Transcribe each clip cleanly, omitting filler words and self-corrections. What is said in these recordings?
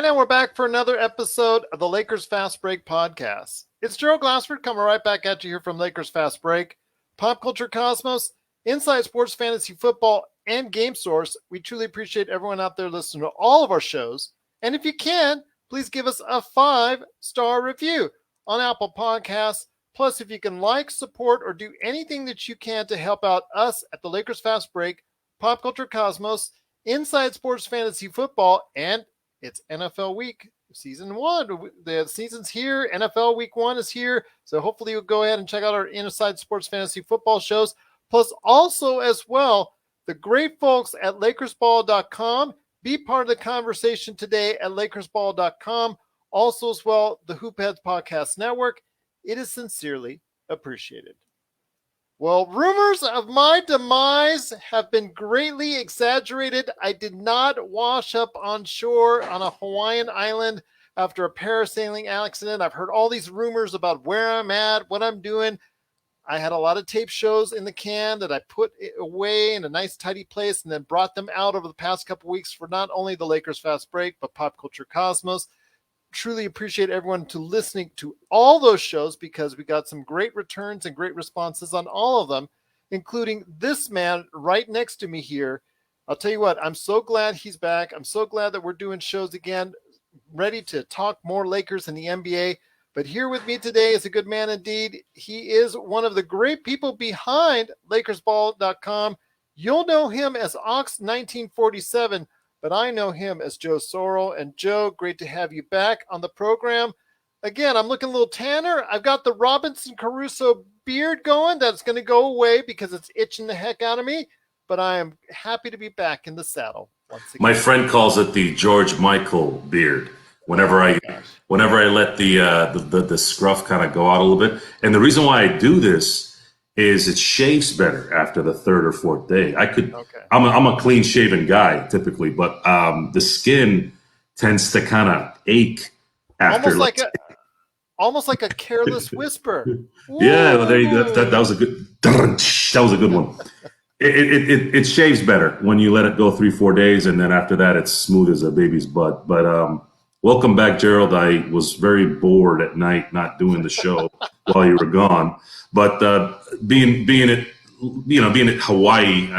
and we're back for another episode of the Lakers Fast Break podcast. It's Gerald Glassford coming right back at you here from Lakers Fast Break, Pop Culture Cosmos, Inside Sports Fantasy Football, and Game Source. We truly appreciate everyone out there listening to all of our shows. And if you can, please give us a 5-star review on Apple Podcasts. Plus, if you can like, support, or do anything that you can to help out us at the Lakers Fast Break, Pop Culture Cosmos, Inside Sports Fantasy Football, and it's NFL Week, Season 1. The season's here. NFL Week 1 is here. So hopefully you'll go ahead and check out our Inside Sports Fantasy Football shows. Plus also as well, the great folks at LakersBall.com. Be part of the conversation today at LakersBall.com. Also as well, the Hoopheads Podcast Network. It is sincerely appreciated. Well, rumors of my demise have been greatly exaggerated. I did not wash up on shore on a Hawaiian island after a parasailing accident. I've heard all these rumors about where I'm at, what I'm doing. I had a lot of tape shows in the can that I put away in a nice tidy place and then brought them out over the past couple weeks for not only the Lakers Fast Break, but Pop Culture Cosmos. Truly appreciate everyone to listening to all those shows because we got some great returns and great responses on all of them, including this man right next to me here. I'll tell you what, I'm so glad he's back. I'm so glad that we're doing shows again, ready to talk more Lakers in the NBA. But here with me today is a good man indeed. He is one of the great people behind LakersBall.com. You'll know him as Ox1947, but I know him as Joe Soro. And Joe, great to have you back on the program. Again, I'm looking a little tanner. I've got the Robinson Crusoe beard going. That's going to go away because it's itching the heck out of me. But I am happy to be back in the saddle once again. My friend calls it the George Michael beard. Whenever I let the scruff kind of go out a little bit. And the reason why I do this is it shaves better after the third or fourth day. I'm a clean shaven guy typically, but the skin tends to kind of ache after. Almost like a careless whisper. Yeah, well, there you go. That was a good one. It shaves better when you let it go 3-4 days, and then after that it's smooth as a baby's butt. But welcome back, Gerald. I was very bored at night not doing the show while you were gone. But being at Hawaii,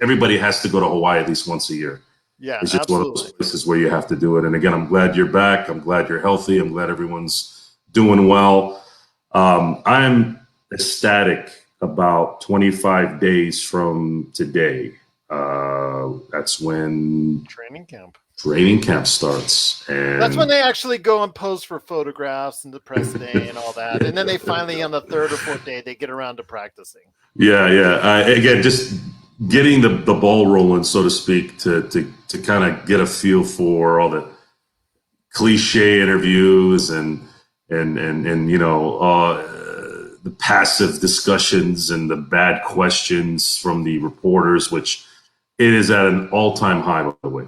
everybody has to go to Hawaii at least once a year. Yeah, it's just absolutely. One of those places where you have to do it. And again, I'm glad you're back. I'm glad you're healthy. I'm glad everyone's doing well. I'm ecstatic about 25 days from today. That's when training camp starts, and that's when they actually go and pose for photographs and the press day and all that, and then they finally on the third or fourth day they get around to practicing. Again, just getting the ball rolling, so to speak, to kind of get a feel for all the cliche interviews and the passive discussions and the bad questions from the reporters, which it is at an all-time high, by the way.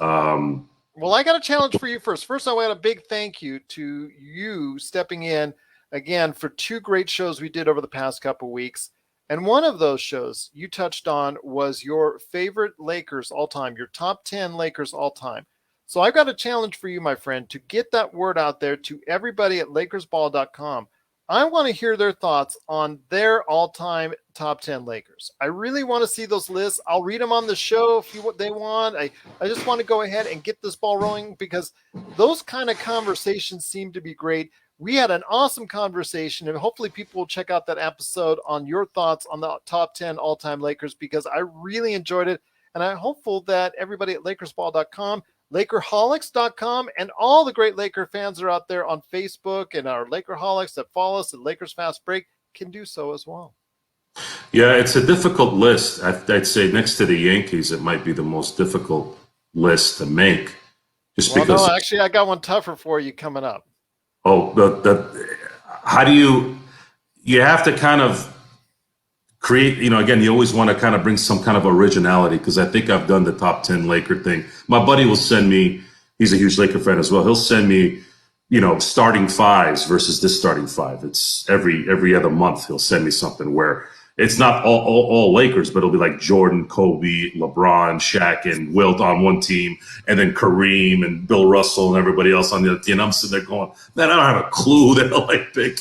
Well, I got a challenge for you first. First, I want a big thank you to you stepping in again for 2 great shows we did over the past couple of weeks. And one of those shows you touched on was your favorite Lakers all time, your top 10 Lakers all time. So I've got a challenge for you, my friend, to get that word out there to everybody at LakersBall.com. I want to hear their thoughts on their all-time top 10 Lakers. I really want to see those lists. I'll read them on the show if they want. I just want to go ahead and get this ball rolling because those kind of conversations seem to be great. We had an awesome conversation, and hopefully people will check out that episode on your thoughts on the top 10 all-time Lakers because I really enjoyed it, and I'm hopeful that everybody at LakersBall.com, Lakerholics.com, and all the great Laker fans are out there on Facebook and our Lakerholics that follow us at Lakers Fast Break can do so as well. Yeah, it's a difficult list. I'd say next to the Yankees, it might be the most difficult list to make. No, actually, I got one tougher for you coming up. Oh, how do you have to kind of create, again, you always want to kind of bring some kind of originality because I think I've done the top 10 Laker thing. My buddy will send me, he's a huge Laker fan as well. He'll send me, starting fives versus this starting five. It's every other month he'll send me something where, it's not all Lakers, but it'll be like Jordan, Kobe, LeBron, Shaq, and Wilt on one team, and then Kareem and Bill Russell and everybody else on the other team. And I'm sitting there going, man, I don't have a clue that I pick.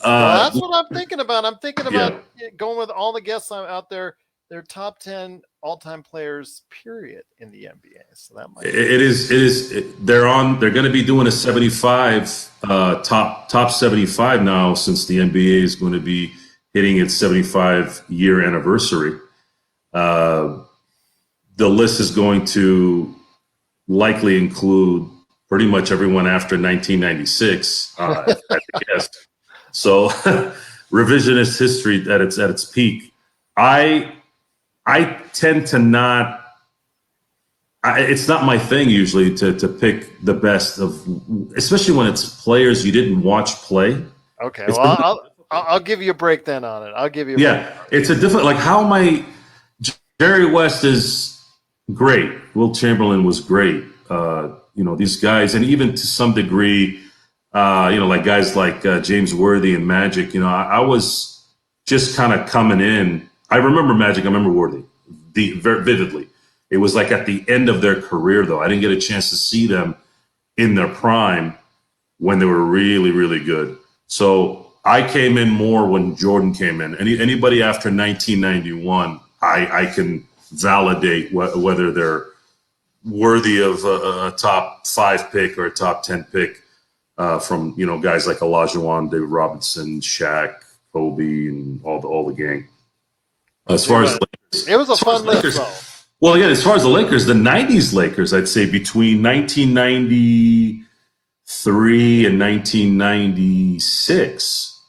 Well, that's what I'm thinking about. I'm thinking about going with all the guests out there. They're top 10 all-time players, period, in the NBA. So that might. They're going to be doing a 75 top 75 now, since the NBA is going to be hitting its 75-year anniversary. The list is going to likely include pretty much everyone after 1996. I guess. So, revisionist history at its peak. I tend to not. It's not my thing usually to pick the best of, especially when it's players you didn't watch play. Okay, well, I'll give you a break then on it. I'll give you a break. It's a different, like, how am I? Jerry West is great. Will Chamberlain was great. These guys, and even to some degree, like guys like James Worthy and Magic. I was just kind of coming in. I remember Magic. I remember Worthy very vividly. It was like at the end of their career, though. I didn't get a chance to see them in their prime when they were really, really good. So I came in more when Jordan came in. Anybody after 1991, I can validate whether they're worthy of a top 5 pick or a top 10 pick from guys like Olajuwon, David Robinson, Shaq, Kobe, and all the gang. As far as Lakers, it was a fun list, though. Well, again, as far as the Lakers, the 90s Lakers, I'd say between 1993 and 1996,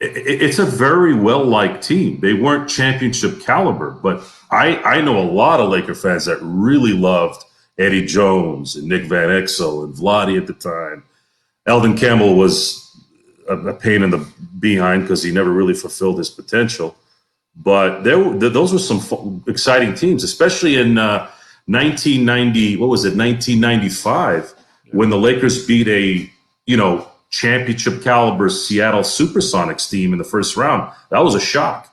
it's a very well-liked team. They weren't championship caliber, but I know a lot of Laker fans that really loved Eddie Jones and Nick Van Exel and Vlade at the time. Eldon Campbell was a pain in the behind because he never really fulfilled his potential. But those were some exciting teams, especially in 1995, when the Lakers beat a championship caliber Seattle Supersonics team in the first round. That was a shock.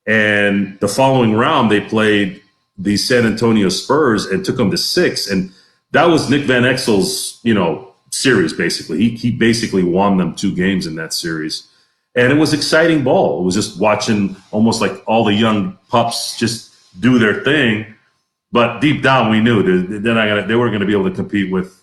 And the following round, they played the San Antonio Spurs and took them to 6. And that was Nick Van Exel's series, basically. He basically won them 2 games in that series. And it was exciting ball. It was just watching almost like all the young pups just do their thing. But deep down, we knew they weren't going to be able to compete with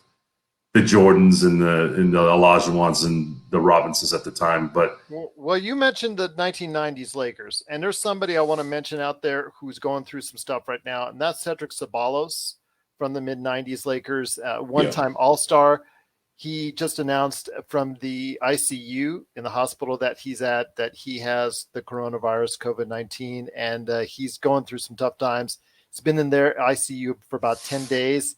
the Jordans and the Olajuwons and the Robinsons at the time. But well, you mentioned the 1990s Lakers, and there's somebody I want to mention out there who's going through some stuff right now, and that's Cedric Ceballos from the mid-90s Lakers, one-time All-Star. He just announced from the ICU in the hospital that he's at that he has the coronavirus, COVID-19, and he's going through some tough times. He's been in their ICU for about 10 days.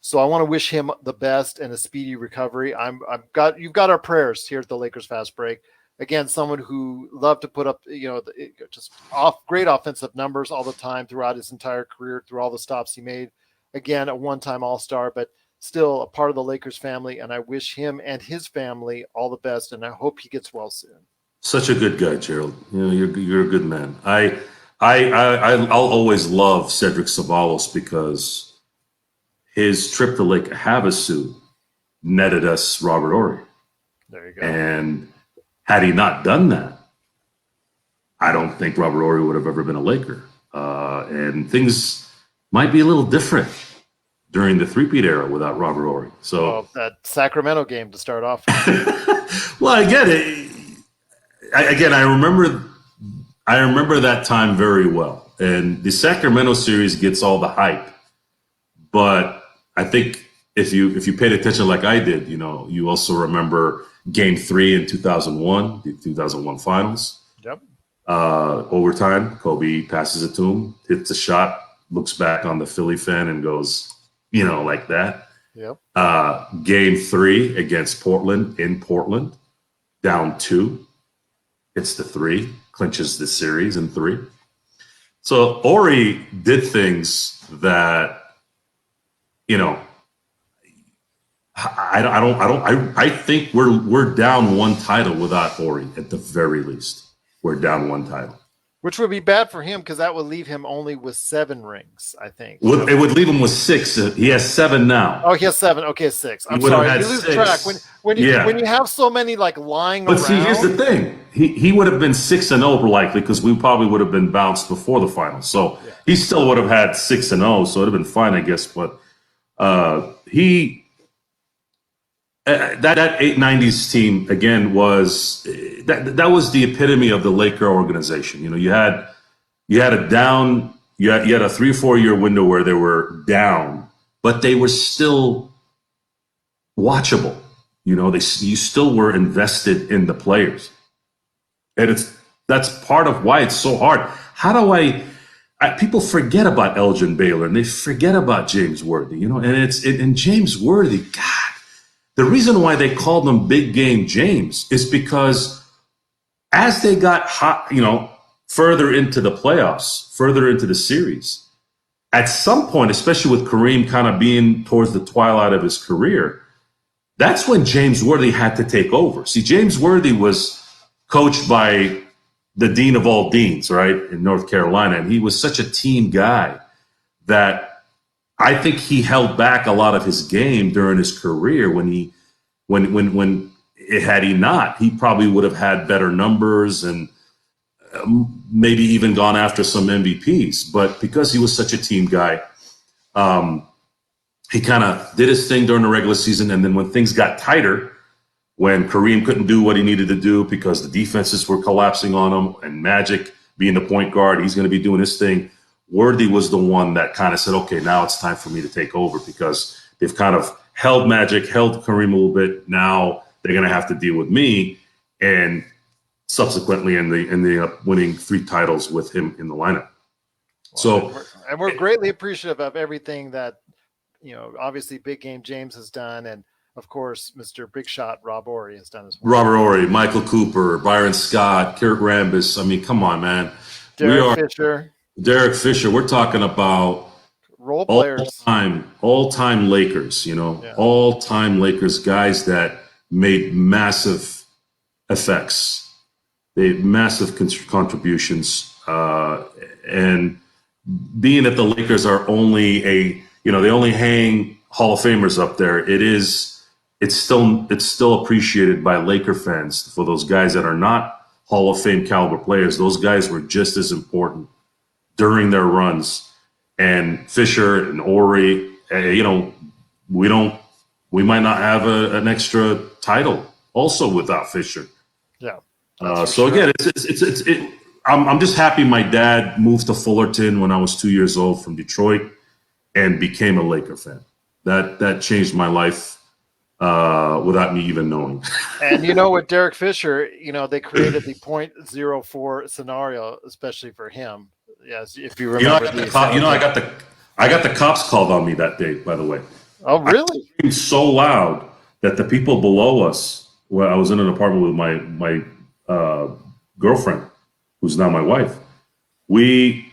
So I want to wish him the best and a speedy recovery. You've got our prayers here at the Lakers Fast Break. Again, someone who loved to put up, just great offensive numbers all the time throughout his entire career, through all the stops he made. Again, a one-time All-Star, but still a part of the Lakers family, and I wish him and his family all the best, and I hope he gets well soon. Such a good guy, Gerald. You're a good man. I'll always love Cedric Ceballos because his trip to Lake Havasu netted us Robert Horry. There you go. And had he not done that, I don't think Robert Horry would have ever been a Laker. And things might be a little different during the three-peat era without Robert Horry. So that Sacramento game to start off. Well, I get it. I remember that time very well. And the Sacramento series gets all the hype. But I think if you paid attention like I did, you also remember Game 3 in 2001, the 2001 finals. Yep. Overtime, Kobe passes it to him, hits a shot, looks back on the Philly fan and goes, like that. Yep. Game 3 against Portland in Portland, down 2. Hits the 3, clinches the series in 3. So Horry did things that, I think we're down one title without Horry at the very least. We're down one title. Which would be bad for him because that would leave him only with 7 rings, I think. It would leave him with 6. He has 7 now. Oh, he has 7. Okay, 6. I'm sorry, you lose 6. track when you have so many like lying around. But see, here's the thing: he would have been 6-0 likely because we probably would have been bounced before the finals. So he still would have had 6-0, so it'd have been fine, I guess. But that 890s team again was that was the epitome of the Laker organization. You know, you had a down, you had a 3 or 4 year window where they were down, but they were still watchable. You know, you still were invested in the players, and that's part of why it's so hard. How do people forget about Elgin Baylor and they forget about James Worthy, you know, and James Worthy, God, the reason why they called him Big Game James is because as they got hot, you know, further into the playoffs, further into the series, at some point, especially with Kareem kind of being towards the twilight of his career, that's when James Worthy had to take over. See, James Worthy was coached by the dean of all deans, right, in North Carolina, and he was such a team guy that I think he held back a lot of his game during his career. When had he not, he probably would have had better numbers and maybe even gone after some MVPs. But because he was such a team guy, he kind of did his thing during the regular season. And then when things got tighter, when Kareem couldn't do what he needed to do because the defenses were collapsing on him and Magic being the point guard, he's going to be doing his thing. Worthy was the one that kind of said, okay, now it's time for me to take over because they've kind of held Magic, held Kareem a little bit. Now they're going to have to deal with me. And subsequently, and they ended up winning 3 titles with him in the lineup. Well, and we're greatly appreciative of everything that, you know, obviously Big Game James has done. And of course, Mr. Big Shot Rob Horry has done as well. Robert Horry, Michael Cooper, Byron Scott, Kurt Rambis. I mean, come on, man. Derek Fisher. We're talking about role players, all-time Lakers. You know, all-time Lakers guys that made massive effects. They had massive contributions, and being that the Lakers are only they only hang Hall of Famers up there. It's still appreciated by Laker fans for those guys that are not Hall of Fame caliber players. Those guys were just as important during their runs. And Fisher and Horry, we might not have an extra title also without Fisher. Yeah. So again, I'm just happy my dad moved to Fullerton when I was 2 years old from Detroit and became a Laker fan. That changed my life without me even knowing. And you know, with Derek Fisher, you know, they created the .04 scenario, especially for him. Yes, if you remember. I got the cops called on me that day, by the way. Oh, really? I screamed so loud that the people below us, where I was in an apartment with my girlfriend, who's now my wife, they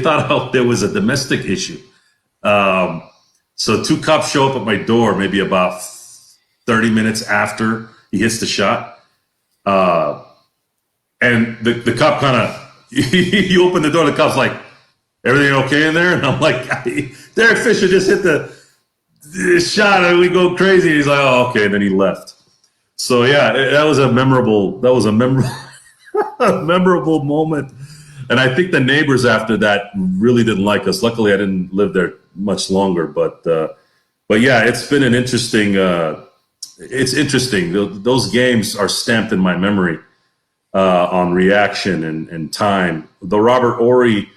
thought there was a domestic issue. So 2 cops show up at my door maybe about 30 minutes after he hits the shot. And the cop kind of, you open the door, the cop's like, everything okay in there? And I'm like, Derek Fisher just hit the shot and we go crazy. And he's like, oh, okay. And then he left. So yeah, that was a memorable memorable moment. And I think the neighbors after that really didn't like us. Luckily, I didn't live there much longer. But yeah, it's been an interesting. It's interesting. Those games are stamped in my memory on reaction and time. The Robert Horry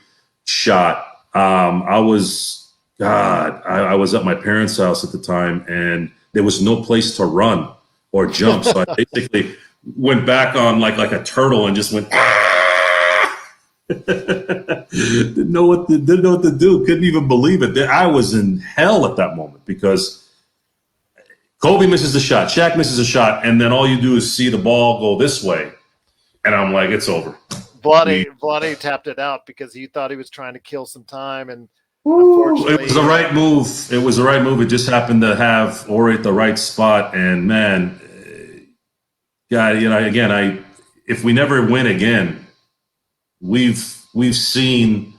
shot. I was at my parents' house at the time, and there was no place to run or jump. So I basically went back on like a turtle and just went. Didn't know what to do. Couldn't even believe it. I was in hell at that moment because Kobe misses the shot, Shaq misses a shot, and then all you do is see the ball go this way, and I'm like, it's over. Vlade tapped it out because he thought he was trying to kill some time, and it was the right move. It was the right move. It just happened to have Horry at the right spot, and man, God, again, if we never win again, we've seen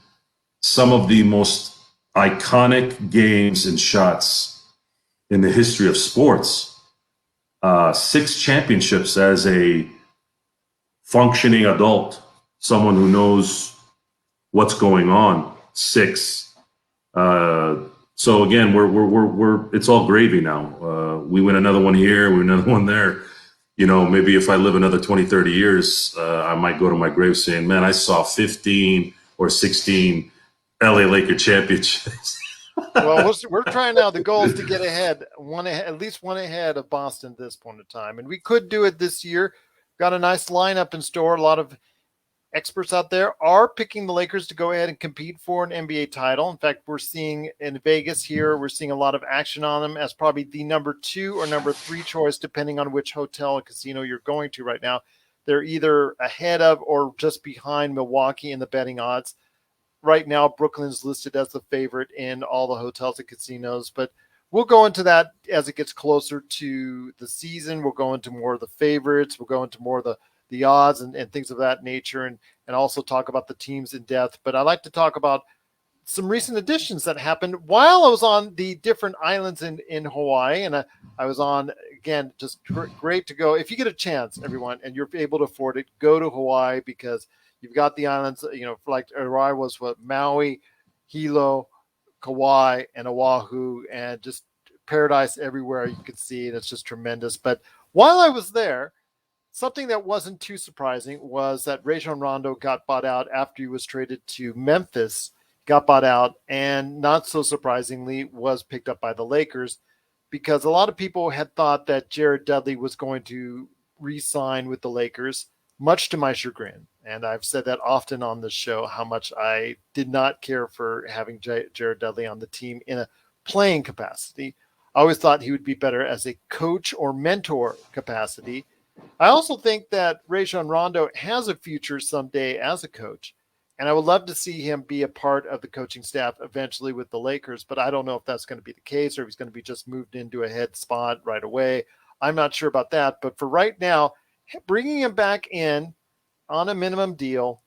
some of the most iconic games and shots in the history of sports. 6 championships as a functioning adult, someone who knows what's going on. 6. So again, we're it's all gravy now. We win another one here, we win another one there. You know, maybe if I live another 20, 30 years, I might go to my grave saying, man, I saw 15 or 16 LA Laker championships. Well, we're trying now. The goal is to get ahead, at least one ahead of Boston at this point in time. And we could do it this year. Got a nice lineup in store. A lot of experts out there are picking the Lakers to go ahead and compete for an NBA title. In fact, we're seeing in Vegas here, we're seeing a lot of action on them as probably the number 2 or number 3 choice, depending on which hotel and casino you're going to right now. They're either ahead of or just behind Milwaukee in the betting odds. Right now, Brooklyn's listed as the favorite in all the hotels and casinos, but we'll go into that as it gets closer to the season. We'll go into more of the favorites. We'll go into more of the odds and things of that nature, and also talk about the teams in depth. But I'd like to talk about some recent additions that happened while I was on the different islands in Hawaii. And I was on, again, just great to go. If you get a chance, everyone, and you're able to afford it, go to Hawaii, because you've got the islands, like Hawaii was Maui, Hilo, Kauai, and Oahu, and just paradise everywhere you could see. And it's just tremendous. But while I was there, something that wasn't too surprising was that Rajon Rondo got bought out after he was traded to Memphis, got bought out, and not so surprisingly was picked up by the Lakers, because a lot of people had thought that Jared Dudley was going to re-sign with the Lakers, much to my chagrin. And I've said that often on this show, how much I did not care for having Jared Dudley on the team in a playing capacity. I always thought he would be better as a coach or mentor capacity. I also think that Rajon Rondo has a future someday as a coach, and I would love to see him be a part of the coaching staff eventually with the Lakers, but I don't know if that's going to be the case, or if he's going to be just moved into a head spot right away. I'm not sure about that, but for right now, bringing him back in on a minimum deal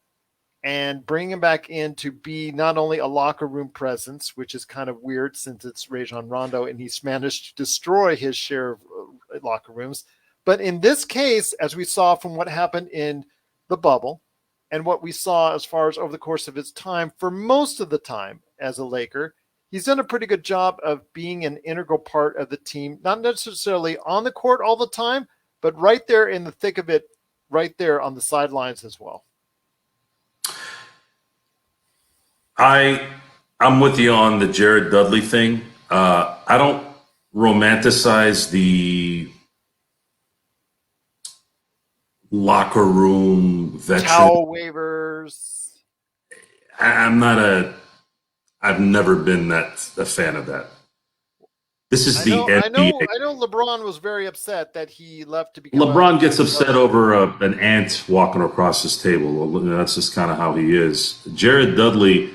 and bringing him back in to be not only a locker room presence, which is kind of weird since it's Rajon Rondo and he's managed to destroy his share of locker rooms, but in this case, as we saw from what happened in the bubble and what we saw as far as over the course of his time, for most of the time as a Laker, he's done a pretty good job of being an integral part of the team, not necessarily on the court all the time, but right there in the thick of it, right there on the sidelines as well. I'm with you on the Jared Dudley thing. I don't romanticize the locker room veteran towel waivers. I've never been a fan of that. This is NBA. I know LeBron was very upset that he left to become LeBron gets upset over an ant walking across his table. That's just kind of how he is. Jared Dudley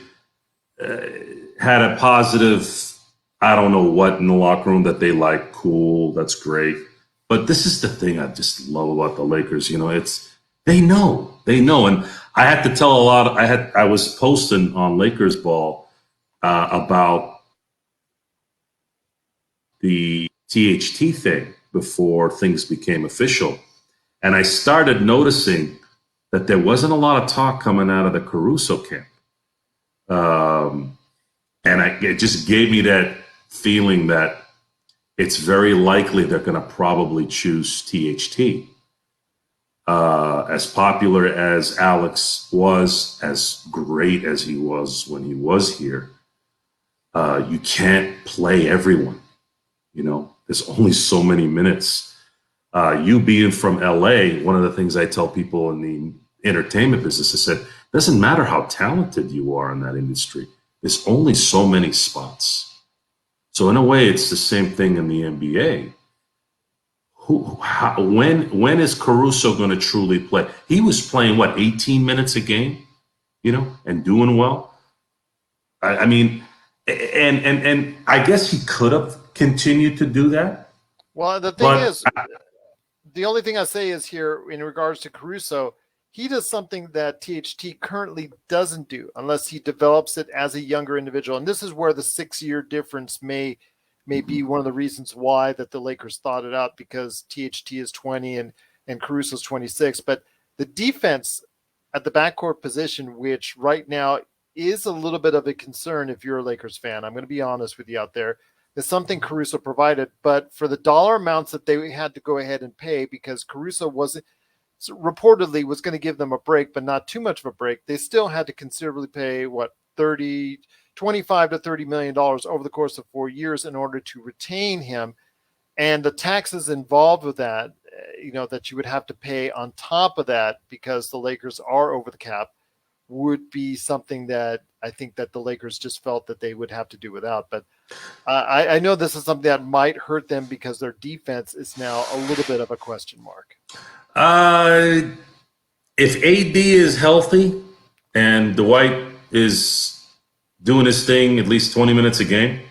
had a positive, I don't know what in the locker room that they like. Cool, that's great. But this is the thing I just love about the Lakers. They know, and I had to tell I was posting on Lakers Ball about the THT thing before things became official, and I started noticing that there wasn't a lot of talk coming out of the Caruso camp, and it just gave me that feeling that it's very likely they're going to probably choose THT. As popular as Alex was, as great as he was when he was here, you can't play everyone. There's only so many minutes. You being from LA, one of the things I tell people in the entertainment business, I said, it doesn't matter how talented you are in that industry. There's only so many spots. So in a way, it's the same thing in the NBA. When is Caruso going to truly play? He was playing 18 minutes a game, and doing well. I mean, and I guess he could have continued to do that. Well, the thing is, the only thing I say is here in regards to Caruso, he does something that THT currently doesn't do unless he develops it as a younger individual. And this is where the 6-year difference may be one of the reasons why that the Lakers thought it out, because THT is 20 and Caruso's 26. But the defense at the backcourt position, which right now is a little bit of a concern if you're a Lakers fan, I'm going to be honest with you out there, is something Caruso provided. But for the dollar amounts that they had to go ahead and pay, because Caruso reportedly was going to give them a break, but not too much of a break, they still had to considerably pay, what, 25 to $30 million over the course of 4 years in order to retain him. And the taxes involved with that, that you would have to pay on top of that, because the Lakers are over the cap, would be something that I think that the Lakers just felt that they would have to do without. But I know this is something that might hurt them because their defense is now a little bit of a question mark. If AD is healthy and Dwight is doing his thing at least 20 minutes a game,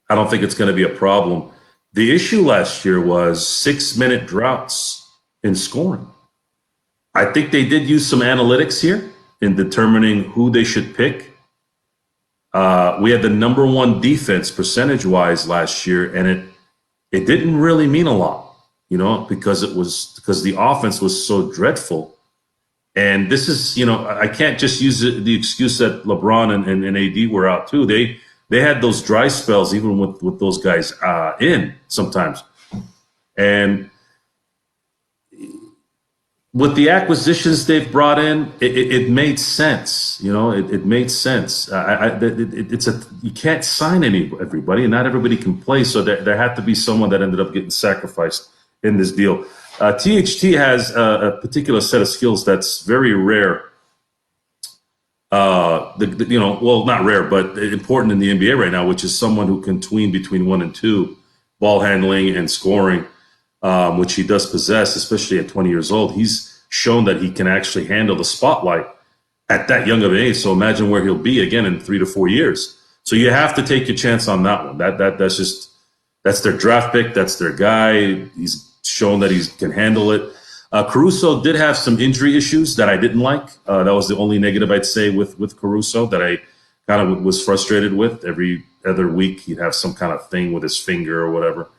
I don't think it's going to be a problem. The issue last year was 6-minute droughts in scoring. I think they did use some analytics here in determining who they should pick. We had the number one defense percentage-wise last year, and it didn't really mean a lot, because the offense was so dreadful. And this is, I can't just use the excuse that LeBron and AD were out too. They had those dry spells even with those guys in sometimes. And with the acquisitions they've brought in, it made sense. It made sense. You can't sign everybody, and not everybody can play. So there had to be someone that ended up getting sacrificed in this deal. THT has a particular set of skills that's very rare. Not rare, but important in the NBA right now, which is someone who can tween between 1 and 2, ball handling and scoring, which he does possess, especially at 20 years old. He's shown that he can actually handle the spotlight at that young of an age. So imagine where he'll be again in 3 to 4 years. So you have to take your chance on that one. That's their draft pick. That's their guy. He's shown that he can handle it. Caruso did have some injury issues that I didn't like. That was the only negative I'd say with Caruso that I kind of was frustrated with. Every other week he'd have some kind of thing with his finger or whatever,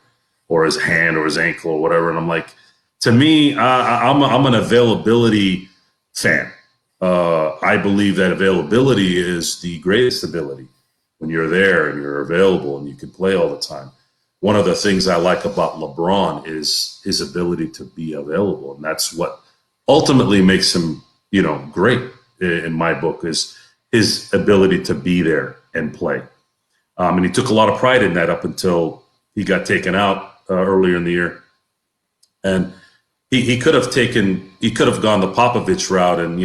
or his hand or his ankle or whatever. And I'm like, to me, I'm an availability fan. I believe that availability is the greatest ability. When you're there and you're available and you can play all the time. One of the things I like about LeBron is his ability to be available. And that's what ultimately makes him, great in my book, is his ability to be there and play. And he took a lot of pride in that up until he got taken out earlier in the year. And he could have gone the Popovich route and,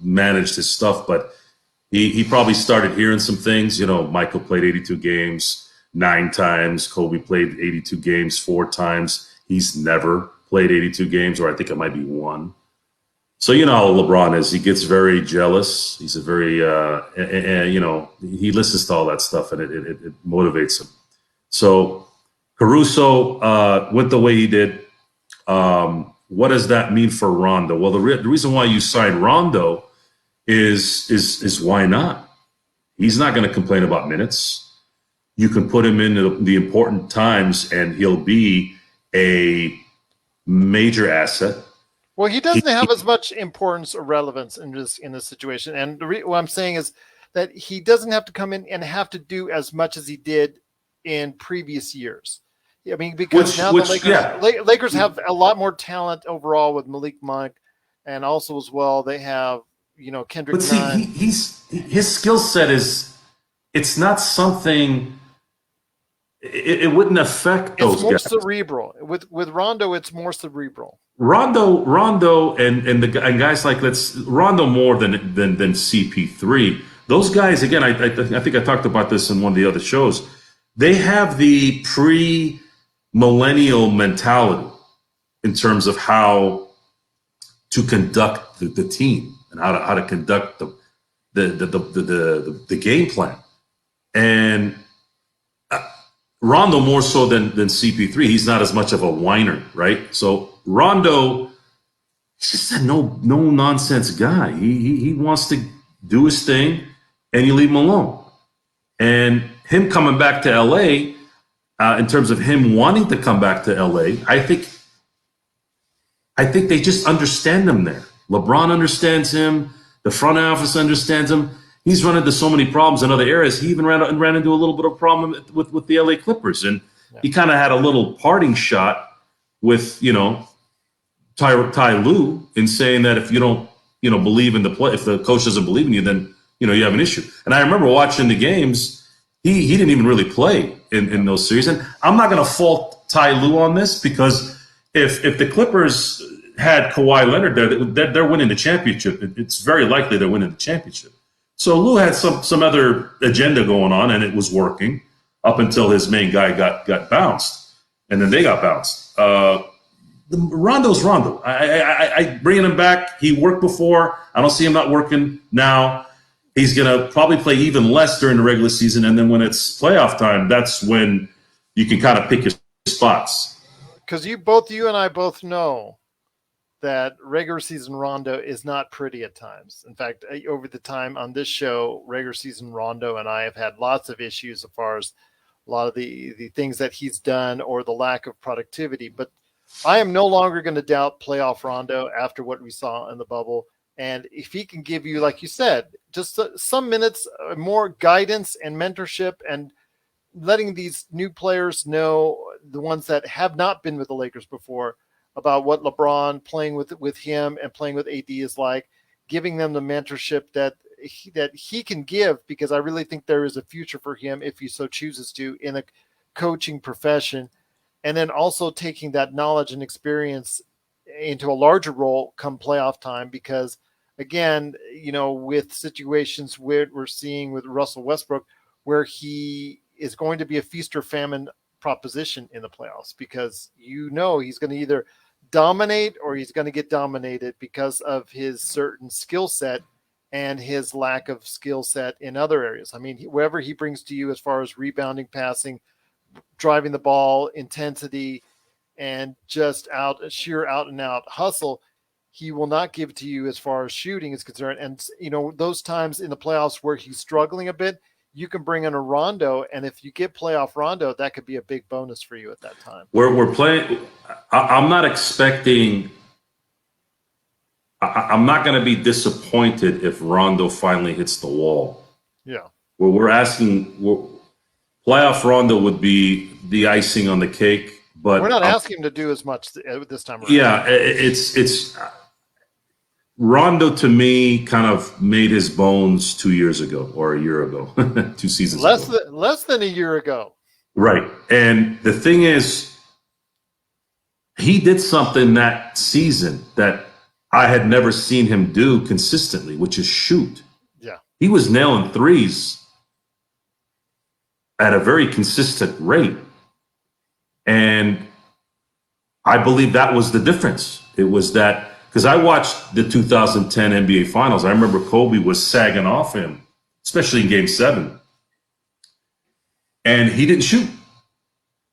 managed his stuff. But he probably started hearing some things. Michael played 82 games 9 times. Kobe played 82 games 4 times. He's never played 82 games, or I think it might be 1. So you know how LeBron is. He gets very jealous. He's a very, he listens to all that stuff, and it motivates him. So Caruso went the way he did. What does that mean for Rondo? Well, the reason why you signed Rondo is why not? He's not going to complain about minutes. You can put him in the important times, and he'll be a major asset. Well, he doesn't have as much importance or relevance in this situation. And what I'm saying is that he doesn't have to come in and have to do as much as he did in previous years. I mean, because the Lakers have a lot more talent overall with Malik Monk, and also as well they have Kendrick. But see, his skill set it's not something. It wouldn't affect those guys. It's more cerebral. With Rondo, it's more cerebral. Rondo and guys like Rondo more than CP3. Those guys, again, I think I talked about this in one of the other shows. They have the pre-millennial mentality in terms of how to conduct the team and how to conduct the game plan. And Rondo more so than CP3. He's not as much of a whiner, right? So Rondo, he's just a no nonsense guy. He wants to do his thing, and you leave him alone. And him coming back to LA, in terms of him wanting to come back to LA, I think they just understand him there. LeBron understands him. The front office understands him. He's run into so many problems in other areas. He even ran into a little bit of a problem with the LA Clippers. And he kind of had a little parting shot with, Ty Lue in saying that if you don't, believe in the play, if the coach doesn't believe in you, then, you have an issue. And I remember watching the games. He didn't even really play in those series. And I'm not going to fault Ty Lue on this, because if the Clippers had Kawhi Leonard there, they're winning the championship. It's very likely they're winning the championship. So Lue had some other agenda going on, and it was working up until his main guy got bounced, and then they got bounced. Rondo's Rondo. I bringing him back. He worked before. I don't see him not working now. He's going to probably play even less during the regular season, and then when it's playoff time, that's when you can kind of pick your spots. Because you and I both know that regular season Rondo is not pretty at times. In fact, over the time on this show, regular season Rondo and I have had lots of issues as far as a lot of the things that he's done or the lack of productivity. But I am no longer going to doubt playoff Rondo after what we saw in the bubble. And if he can give you, like you said, just some minutes, more guidance and mentorship, and letting these new players know, the ones that have not been with the Lakers before, about what LeBron playing with him and playing with AD is like, giving them the mentorship that he can give, because I really think there is a future for him if he so chooses to in a coaching profession. And then also taking that knowledge and experience into a larger role come playoff time, because again, with situations where we're seeing with Russell Westbrook, where he is going to be a feast or famine proposition in the playoffs, because he's going to either dominate or he's going to get dominated because of his certain skill set and his lack of skill set in other areas. I mean, whatever he brings to you as far as rebounding, passing, driving the ball, intensity, and just sheer out and out hustle, he will not give to you as far as shooting is concerned. And, those times in the playoffs where he's struggling a bit, you can bring in a Rondo, and if you get playoff Rondo, that could be a big bonus for you at that time. We're playing. I'm not expecting. I'm not going to be disappointed if Rondo finally hits the wall. Yeah. We're asking. Playoff Rondo would be the icing on the cake, but we're not asking him to do as much this time around. Yeah, it's Rondo, to me, kind of made his bones 2 years ago or a year ago, 2 seasons ago. Less than a year ago. Right. And the thing is, he did something that season that I had never seen him do consistently, which is shoot. Yeah. He was nailing threes at a very consistent rate. And I believe that was the difference. It was that, because I watched the 2010 NBA Finals. I remember Kobe was sagging off him, especially in Game 7. And he didn't shoot.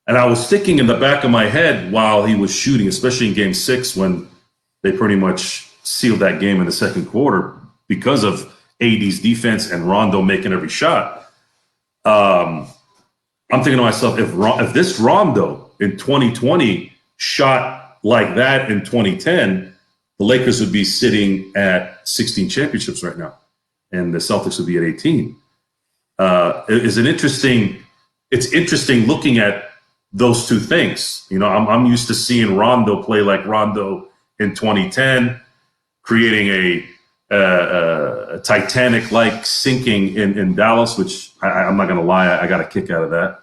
And I was thinking in the back of my head while he was shooting, especially in Game 6 when they pretty much sealed that game in the second quarter because of AD's defense and Rondo making every shot. I'm thinking to myself, if this Rondo in 2020 shot like that in 2010, the Lakers would be sitting at 16 championships right now, and the Celtics would be at 18. It's interesting looking at those two things. I'm used to seeing Rondo play like Rondo in 2010, creating a Titanic-like sinking in Dallas, which I'm not going to lie, I got a kick out of that.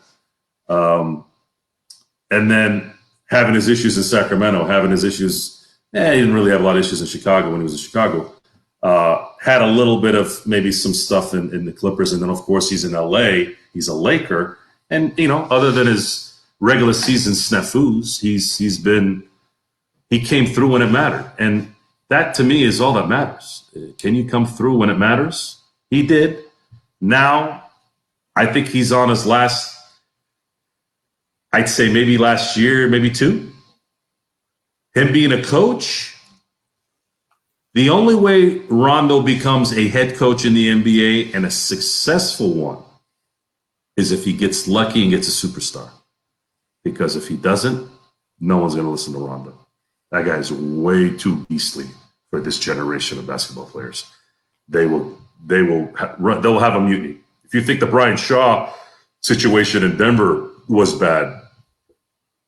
And then having his issues in Sacramento, having his issues. He didn't really have a lot of issues in Chicago when he was in Chicago. Had a little bit of maybe some stuff in the Clippers. And then, of course, he's in LA. He's a Laker. And, other than his regular season snafus, he came through when it mattered. And that, to me, is all that matters. Can you come through when it matters? He did. Now, I think he's on his last I'd say maybe last year, maybe 2. Him being a coach, the only way Rondo becomes a head coach in the NBA and a successful one is if he gets lucky and gets a superstar. Because if he doesn't, no one's going to listen to Rondo. That guy is way too beastly for this generation of basketball players. They'll have a mutiny. If you think the Brian Shaw situation in Denver was bad,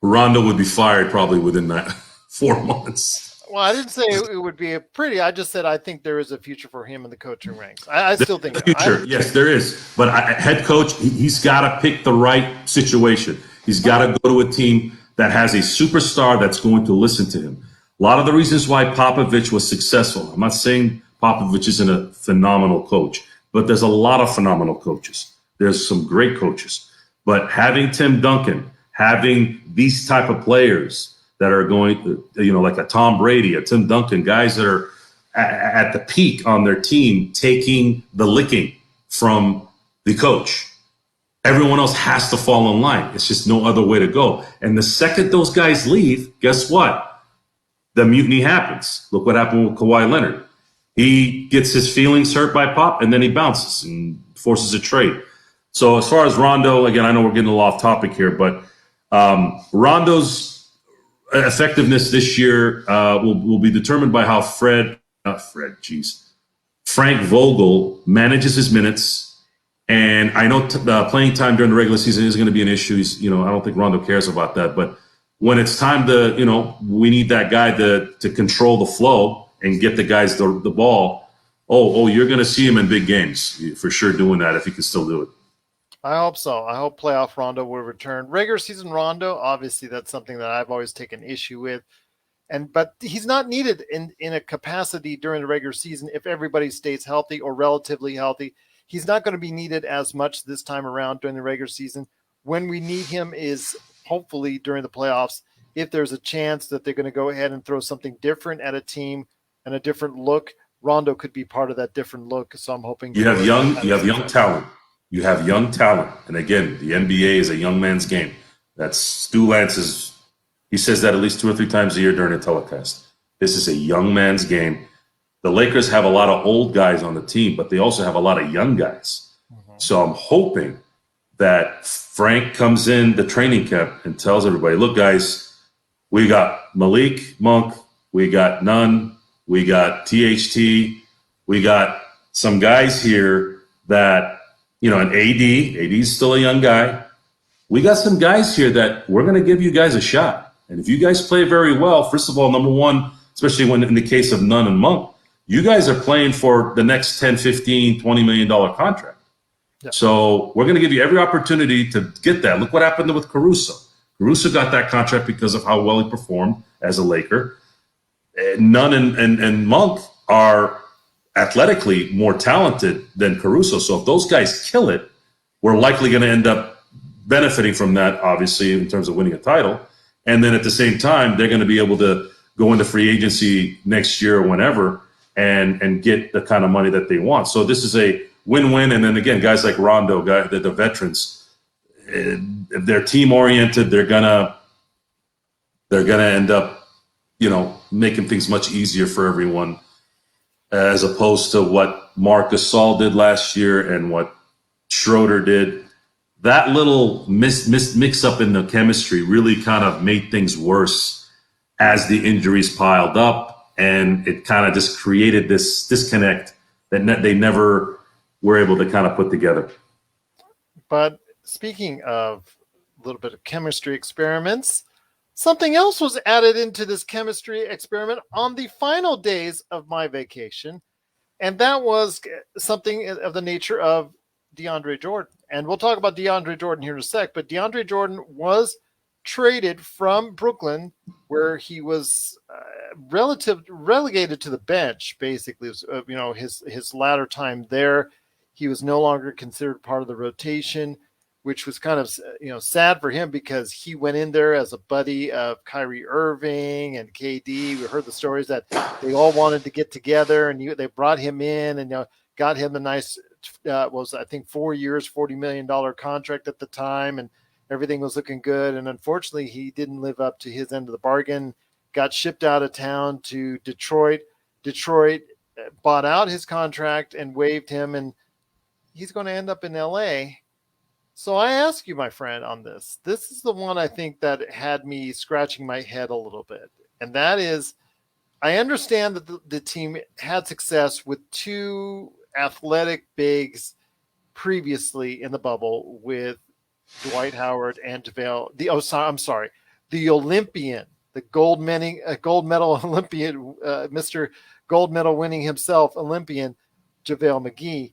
Rondo would be fired probably within 4 months. Well, I didn't say it would be pretty. I just said I think there is a future for him in the coaching ranks. I still think future. Yes, there is. But head coach, he's got to pick the right situation. He's got to go to a team that has a superstar that's going to listen to him. A lot of the reasons why Popovich was successful, I'm not saying Popovich isn't a phenomenal coach, but there's a lot of phenomenal coaches. There's some great coaches. But having Tim Duncan, having these type of players that are going, like a Tom Brady, a Tim Duncan, guys that are at the peak on their team, taking the licking from the coach. Everyone else has to fall in line. It's just no other way to go. And the second those guys leave, guess what? The mutiny happens. Look what happened with Kawhi Leonard. He gets his feelings hurt by Pop, and then he bounces and forces a trade. So as far as Rondo, again, I know we're getting a little off topic here, but Rondo's effectiveness this year will be determined by how Frank Vogel manages his minutes. And I know playing time during the regular season is going to be an issue. I don't think Rondo cares about that. But when it's time to, we need that guy to control the flow and get the guys the ball. You're going to see him in big games for sure doing that if he can still do it. I hope so. I hope playoff Rondo will return. Regular season Rondo, obviously, that's something that I've always taken issue with. But he's not needed in a capacity during the regular season if everybody stays healthy or relatively healthy. He's not going to be needed as much this time around during the regular season. When we need him is hopefully during the playoffs, if there's a chance that they're going to go ahead and throw something different at a team and a different look. Rondo could be part of that different look. So I'm hoping you have young talent. You have young talent. And again, the NBA is a young man's game. That's Stu Lance he says that at least 2 or 3 times a year during a telecast. This is a young man's game. The Lakers have a lot of old guys on the team, but they also have a lot of young guys. Mm-hmm. So I'm hoping that Frank comes in the training camp and tells everybody, look, guys, we got Malik Monk, we got Nunn, we got THT, we got some guys here that, and AD's still a young guy. We got some guys here that we're going to give you guys a shot. And if you guys play very well, first of all, number one, especially when in the case of Nunn and Monk, you guys are playing for the next 10, 15, $20 million contract. Yeah. So we're going to give you every opportunity to get that. Look what happened with Caruso. Caruso got that contract because of how well he performed as a Laker. Nunn and Monk are athletically more talented than Caruso. So if those guys kill it, we're likely going to end up benefiting from that, obviously, in terms of winning a title. And then at the same time, they're going to be able to go into free agency next year or whenever and get the kind of money that they want. So this is a win-win. And then again, guys like Rondo, the veterans, they're team-oriented. They're gonna end up, making things much easier for everyone, as opposed to what Marc Gasol did last year and what Schroeder did. That little mix up in the chemistry really kind of made things worse as the injuries piled up, and it kind of just created this disconnect that they never were able to kind of put together. But speaking of a little bit of chemistry experiments, something else was added into this chemistry experiment on the final days of my vacation, and that was something of the nature of Deandre Jordan. And we'll talk about Deandre Jordan here in a sec, but Deandre Jordan was traded from Brooklyn, where he was relegated to the bench, basically. His latter time there, he was no longer considered part of the rotation, which was kind of sad for him because he went in there as a buddy of Kyrie Irving and KD. We heard the stories that they all wanted to get together, and they brought him in and got him the nice was I think 4 years, $40 million contract at the time, and Everything was looking good. And unfortunately, he didn't live up to his end of the bargain, got shipped out of town to Detroit. Detroit bought out his contract and waived him, and he's going to end up in LA. So I ask you, my friend, on this. This is the one I think that had me scratching my head a little bit. And that is, I understand that the team had success with two athletic bigs previously in the bubble with Dwight Howard and JaVale. The Olympian, the gold medal Olympian, Mr. Gold Medal winning himself, Olympian, JaVale McGee.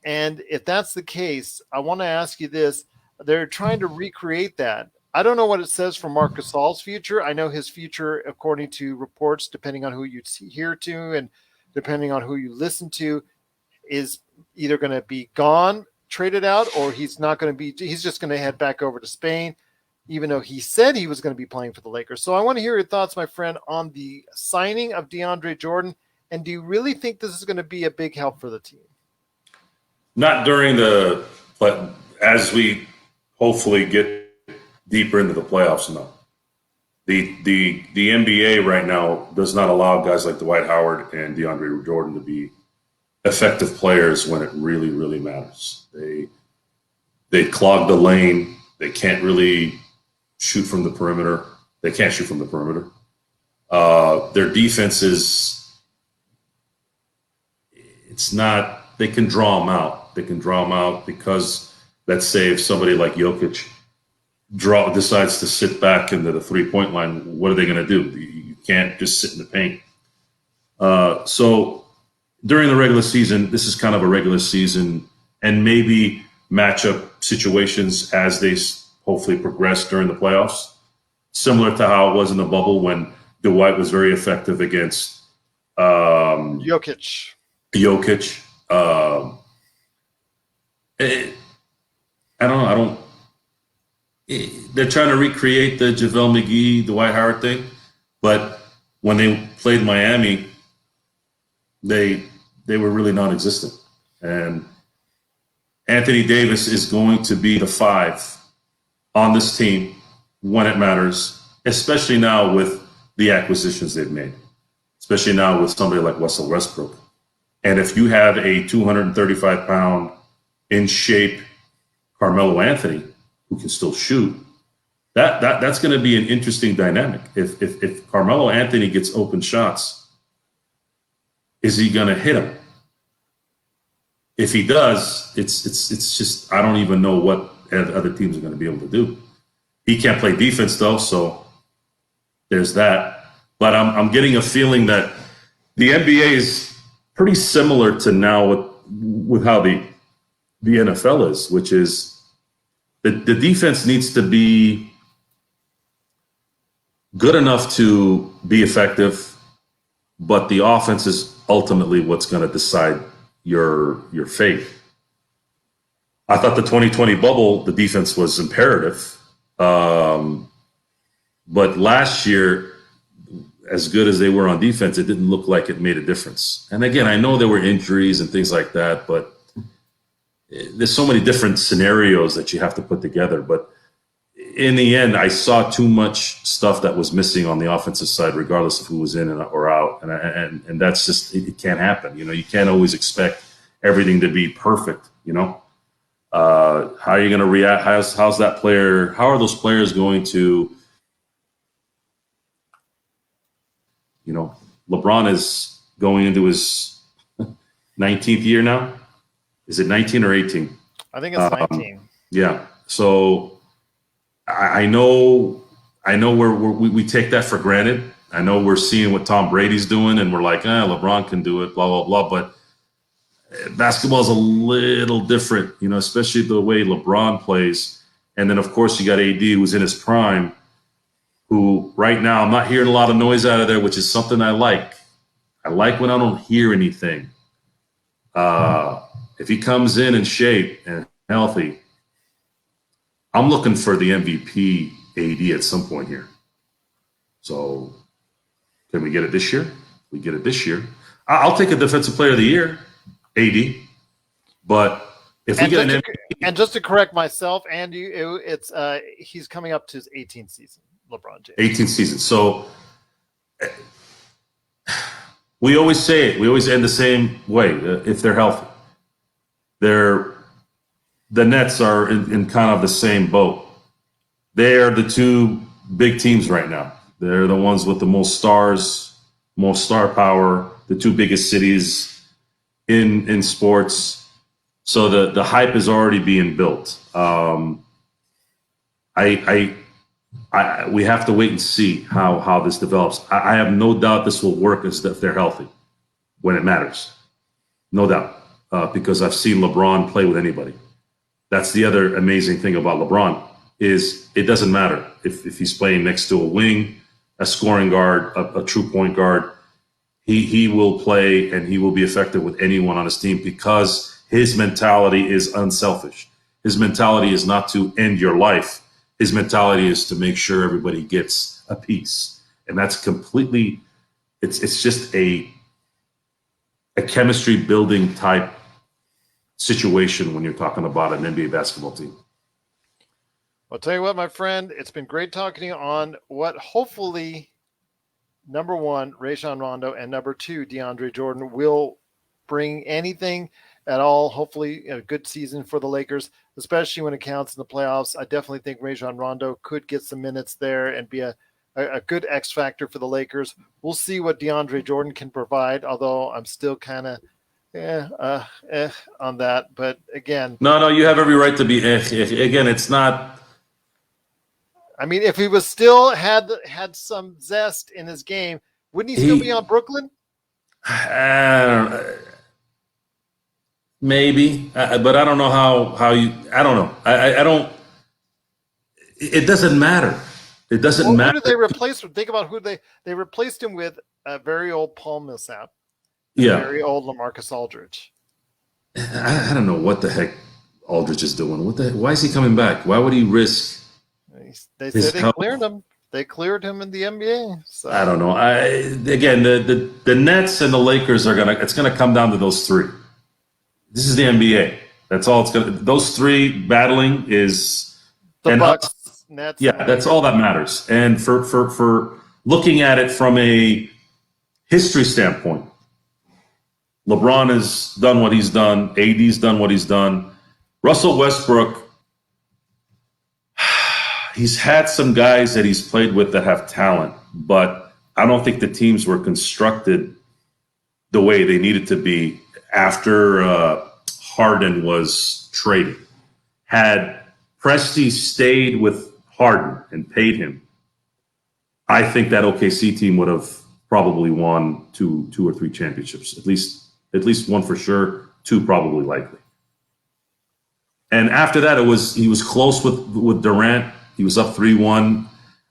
And if that's the case, I want to ask you this. They're trying to recreate that. I don't know what it says for Marc Gasol's future. I know his future, according to reports, depending on who you hear to and depending on who you listen to, is either going to be gone, traded out, or he's not going to be. He's just going to head back over to Spain, even though he said he was going to be playing for the Lakers. So I want to hear your thoughts, my friend, on the signing of DeAndre Jordan. And do you really think this is going to be a big help for the team? Not but as we hopefully get deeper into the playoffs, no. The NBA right now does not allow guys like Dwight Howard and DeAndre Jordan to be effective players when it really, really matters. They clog the lane. They can't really shoot from the perimeter. They can't shoot from the perimeter. Their defense it's not, they can draw them out. They can draw them out because, let's say, if somebody like Jokic decides to sit back into the three-point line, what are they going to do? You can't just sit in the paint. So during the regular season, this is kind of a regular season and maybe matchup situations as they hopefully progress during the playoffs, similar to how it was in the bubble when Dwight was very effective against Jokic. I don't. They're trying to recreate the JaVale McGee, Dwight Howard thing, but when they played Miami, they were really non-existent. And Anthony Davis is going to be the 5 on this team when it matters, especially now with the acquisitions they've made, especially now with somebody like Russell Westbrook. And if you have a 235-pound, in shape Carmelo Anthony who can still shoot, that's going to be an interesting dynamic. If Carmelo Anthony gets open shots, is he going to hit them? If he does, it's just, I don't even know what other teams are going to be able to do. He can't play defense though, so there's that. But I'm getting a feeling that the NBA is pretty similar to now with how the NFL is, which is the defense needs to be good enough to be effective, but the offense is ultimately what's going to decide your fate. I thought the 2020 bubble, the defense was imperative. But last year, as good as they were on defense, it didn't look like it made a difference. And again, I know there were injuries and things like that, but there's so many different scenarios that you have to put together. But in the end, I saw too much stuff that was missing on the offensive side, regardless of who was in or out. And that's just, it can't happen. You know, you can't always expect everything to be perfect, you know. How are you going to react? How's that player? How are those players going to, you know, LeBron is going into his 19th year now. Is it 19 or 18? I think it's 19. Yeah. So I know we take that for granted. I know we're seeing what Tom Brady's doing and we're like, LeBron can do it, blah, blah, blah. But basketball is a little different, you know, especially the way LeBron plays. And then, of course, you got AD who's in his prime, who right now I'm not hearing a lot of noise out of there, which is something I like. I like when I don't hear anything. If he comes in shape and healthy, I'm looking for the MVP AD at some point here. So can we get it this year? We get it this year. I'll take a defensive player of the year, AD. But if we get an MVP, And just to correct myself, and it's he's coming up to his 18th season, LeBron James. 18th season. So we always say it. We always end the same way. If they're healthy, the Nets are in kind of the same boat. They are the two big teams right now. They're the ones with the most stars, most star power, the two biggest cities in sports. So the hype is already being built. We have to wait and see how this develops. I have no doubt this will work if they're healthy when it matters. No doubt. Because I've seen LeBron play with anybody. That's the other amazing thing about LeBron is it doesn't matter if he's playing next to a wing, a scoring guard, a true point guard. He will play and he will be effective with anyone on his team because his mentality is unselfish. His mentality is not to end your life. His mentality is to make sure everybody gets a piece. And that's completely, it's just a chemistry building type situation when you're talking about an NBA basketball team. I'll tell you what, my friend, it's been great talking to you on what hopefully, number one, Rajon Rondo, and number two, Deandre Jordan will bring anything at all. Hopefully a good season for the Lakers, especially when it counts in the playoffs. I definitely think Rajon Rondo could get some minutes there and be a good X factor for the Lakers. We'll see what Deandre Jordan can provide, although I'm still kind of on that. But again, no, you have every right to be again. It's not. I mean, if he was still had some zest in his game, wouldn't he still be on Brooklyn? Maybe, but I don't know how you. I don't know. I don't. It doesn't matter. It doesn't matter. Who did they replace him? Think about who they replaced him with. A very old Paul Millsap. Yeah. Very old LaMarcus Aldridge. I don't know what the heck Aldridge is doing. Why is he coming back? Why would he risk? They said they cleared him. They cleared him in the NBA. So. I don't know. Again, the Nets and the Lakers it's gonna come down to those three. This is the NBA. That's all it's gonna. Those three battling is the Bucks, Nets. Yeah, that's all that matters. And for looking at it from a history standpoint, LeBron has done what he's done. AD's done what he's done. Russell Westbrook. He's had some guys that he's played with that have talent, but I don't think the teams were constructed the way they needed to be after Harden was traded. Had Presti stayed with Harden and paid him, I think that OKC team would have probably won two or three championships, at least one for sure, two probably likely. And after that, he was close with Durant. He was up 3-1.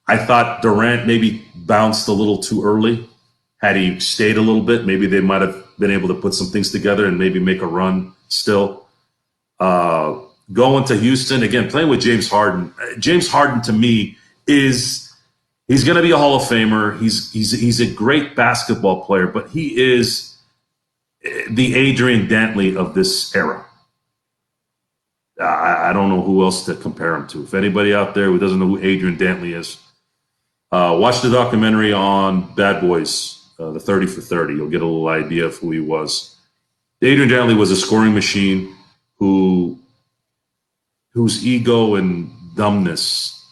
I thought Durant maybe bounced a little too early. Had he stayed a little bit, maybe they might have been able to put some things together and maybe make a run still. Going to Houston, again, playing with James Harden. James Harden, to me, he's going to be a Hall of Famer. He's a great basketball player, but he is the Adrian Dantley of this era. I don't know who else to compare him to. If anybody out there who doesn't know who Adrian Dantley is, watch the documentary on Bad Boys, the 30 for 30. You'll get a little idea of who he was. Adrian Dantley was a scoring machine whose ego and dumbness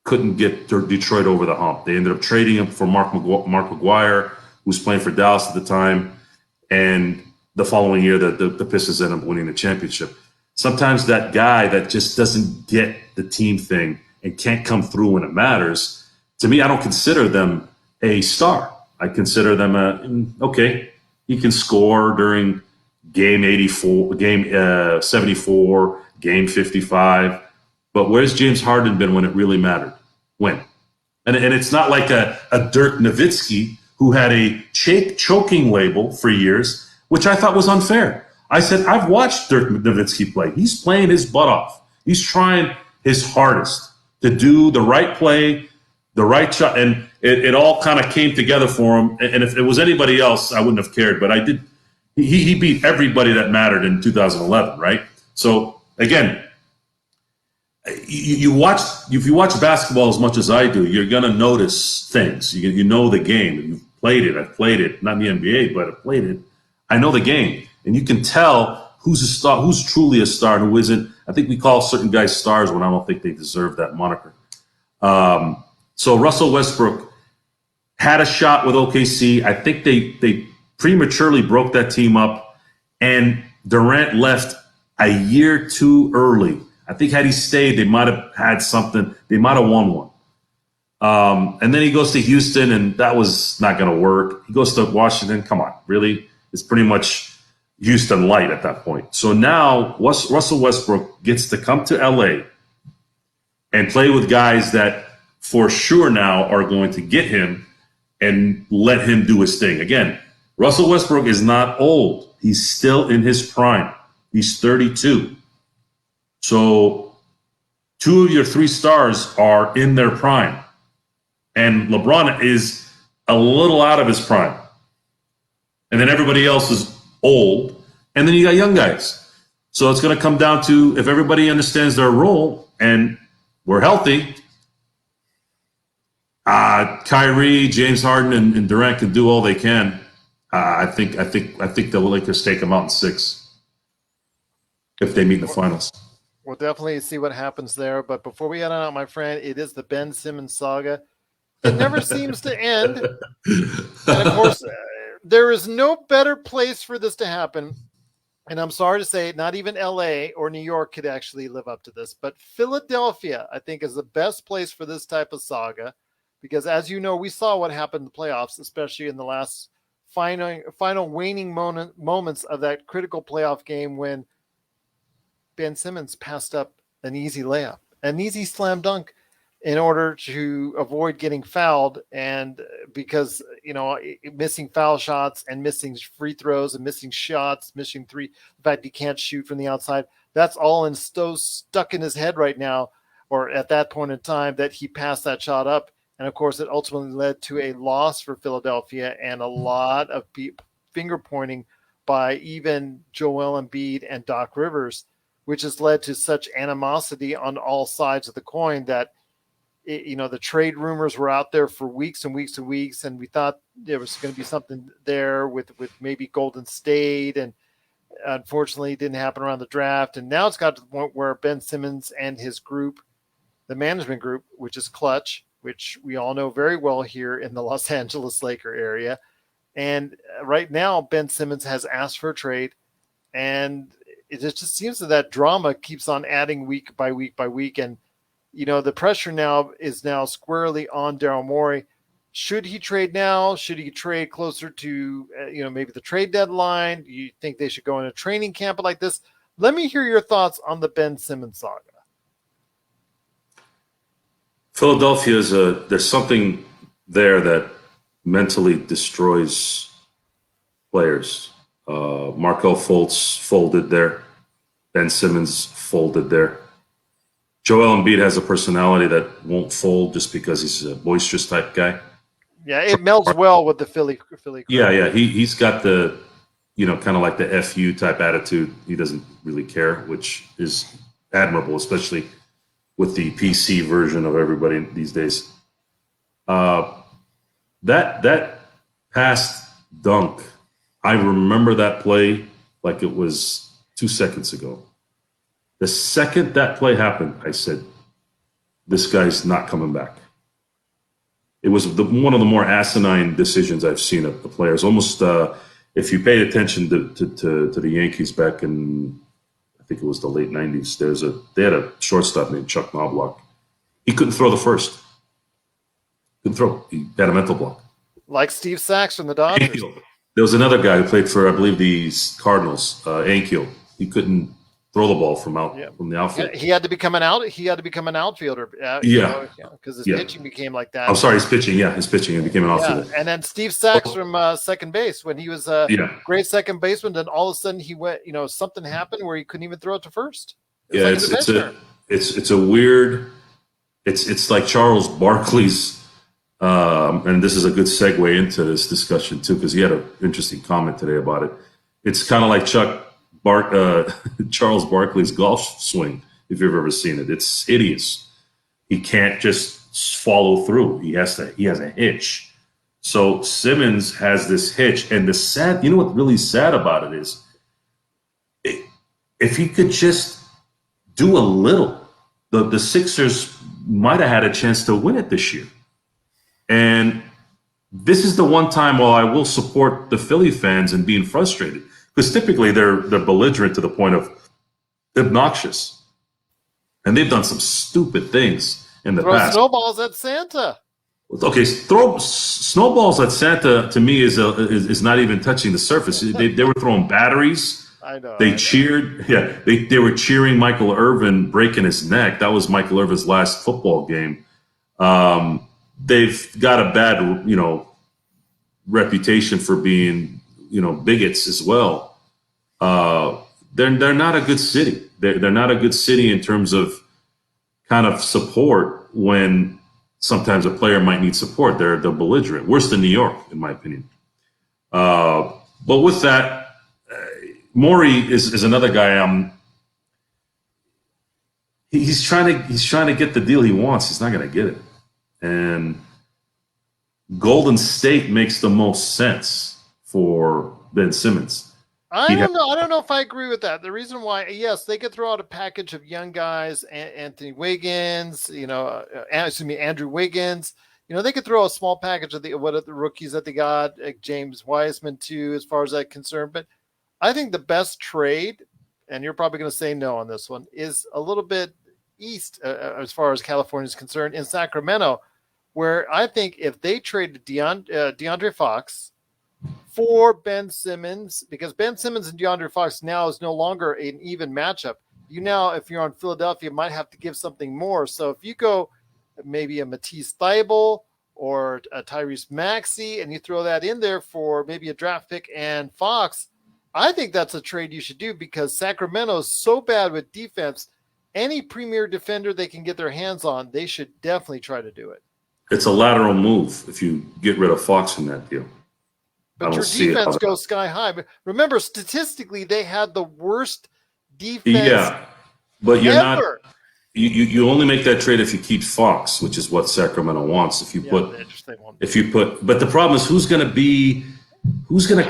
couldn't get Detroit over the hump. They ended up trading him for Marc McGuire, who was playing for Dallas at the time. And the following year, the Pistons ended up winning the championship. Sometimes that guy that just doesn't get the team thing and can't come through when it matters, to me, I don't consider them a star. I consider them okay, he can score during game 84, game 74, game 55. But where's James Harden been when it really mattered? When? And it's not like a Dirk Nowitzki who had a choking label for years, which I thought was unfair. I said, I've watched Dirk Nowitzki play. He's playing his butt off. He's trying his hardest to do the right play, the right shot. And it all kind of came together for him. And if it was anybody else, I wouldn't have cared. But I did. He beat everybody that mattered in 2011, right? So again, if you watch basketball as much as I do, you're gonna notice things. You know the game. You've played it. I've played it, not in the NBA, but I've played it. I know the game, and you can tell who's a star, who's truly a star, and who isn't. I think we call certain guys stars when I don't think they deserve that moniker. So Russell Westbrook had a shot with OKC. I think they prematurely broke that team up, and Durant left a year too early. I think had he stayed, they might have had something. They might have won one. And then he goes to Houston, and that was not going to work. He goes to Washington. Come on, really? It's pretty much Houston light at that point. So now Russell Westbrook gets to come to LA and play with guys that for sure now are going to get him and let him do his thing. Again, Russell Westbrook is not old. He's still in his prime. He's 32. So 2 of your 3 stars are in their prime. And LeBron is a little out of his prime. And then everybody else is old. And then you got young guys. So it's going to come down to if everybody understands their role and we're healthy, Kyrie, James Harden, and Durant can do all they can. I think the Lakers take them out in 6 if they meet in the finals. We'll definitely see what happens there. But before we head on out, my friend, it is the Ben Simmons saga. It never seems to end. And of course, there is no better place for this to happen. And I'm sorry to say, not even LA or New York could actually live up to this. But Philadelphia, I think, is the best place for this type of saga. Because as you know, we saw what happened in the playoffs, especially in the last final waning moments of that critical playoff game when Ben Simmons passed up an easy layup, an easy slam dunk in order to avoid getting fouled. And because, missing foul shots and missing free throws and missing shots, missing three, the fact he can't shoot from the outside, that's all stuck in his head right now, or at that point in time that he passed that shot up. And of course, it ultimately led to a loss for Philadelphia and a lot of finger pointing by even Joel Embiid and Doc Rivers, which has led to such animosity on all sides of the coin that, the trade rumors were out there for weeks and weeks and weeks. And we thought there was going to be something there with maybe Golden State. And unfortunately, it didn't happen around the draft. And now it's got to the point where Ben Simmons and his group, the management group, which is Clutch, which we all know very well here in the Los Angeles Laker area. And right now, Ben Simmons has asked for a trade. And it just seems that drama keeps on adding week by week by week. And, the pressure now is squarely on Daryl Morey. Should he trade now? Should he trade closer to, maybe the trade deadline? Do you think they should go in a training camp like this? Let me hear your thoughts on the Ben Simmons saga. Philadelphia there's something there that mentally destroys players. Markel Fultz folded there. Ben Simmons folded there. Joel Embiid has a personality that won't fold just because he's a boisterous type guy. Yeah, it melds well with the Philly. Yeah. He's got the, kind of like the FU type attitude. He doesn't really care, which is admirable, especially with the PC version of everybody these days. That past dunk, I remember that play like it was 2 seconds ago. The second that play happened, I said, this guy's not coming back. It was one of the more asinine decisions I've seen of the players. Almost, if you paid attention to the Yankees back in, I think it was the late 90s, they had a shortstop named Chuck Knobloch. He couldn't throw the first. Couldn't throw. He had a mental block. Like Steve Sachs from the Dodgers. Ankiel. There was another guy who played for, I believe, the Cardinals, Ankiel. He couldn't throw the ball from the outfield. He had to become an outfielder. Because his pitching became like that. I'm sorry, his pitching. Yeah, his pitching. It became an outfielder. And then Steve Sachs from second base, when he was a great second baseman, then all of a sudden he went. Something happened where he couldn't even throw it to first. It's a weird. It's like Charles Barkley's. And this is a good segue into this discussion too, because he had an interesting comment today about it. It's kind of like Chuck Charles Barkley's golf swing, if you've ever seen it. It's hideous. He can't just follow through. He has a hitch. So Simmons has this hitch, and you know what really sad about it is, if he could just do a little, the Sixers might have had a chance to win it this year. And this is the one time while I will support the Philly fans in being frustrated, because typically they're belligerent to the point of obnoxious, and they've done some stupid things in the past. Snowballs at Santa. Okay, throw snowballs at Santa to me is not even touching the surface. They were throwing batteries. I know. They cheered. Yeah, they were cheering Michael Irvin breaking his neck. That was Michael Irvin's last football game. They've got a bad, reputation for being, bigots as well. They're not a good city. They're not a good city in terms of kind of support when sometimes a player might need support. They're belligerent. Worse than New York, in my opinion. But with that, Morey is another guy. He's trying to get the deal he wants. He's not going to get it. And Golden State makes the most sense for Ben Simmons. I don't know. I don't know if I agree with that. The reason why, yes, they could throw out a package of young guys, Anthony Wiggins, Andrew Wiggins. They could throw a small package of the rookies that they got, like James Wiseman too, as far as that's concerned. But I think the best trade, and you're probably going to say no on this one, is a little bit east as far as California is concerned, in Sacramento, where I think if they traded Deandre Fox for Ben Simmons, because Ben Simmons and Deandre Fox now is no longer an even matchup. If you're on Philadelphia, might have to give something more. So if you go maybe a Matisse Thybulle or a Tyrese Maxey, and you throw that in there for maybe a draft pick and Fox, I think that's a trade you should do, because Sacramento is so bad with defense. Any premier defender they can get their hands on, they should definitely try to do it. It's a lateral move if you get rid of Fox from that deal. But your defense goes sky high. But remember, statistically, they had the worst defense. Yeah, but you're ever. not. You only make that trade if you keep Fox, which is what Sacramento wants. But the problem is who's going to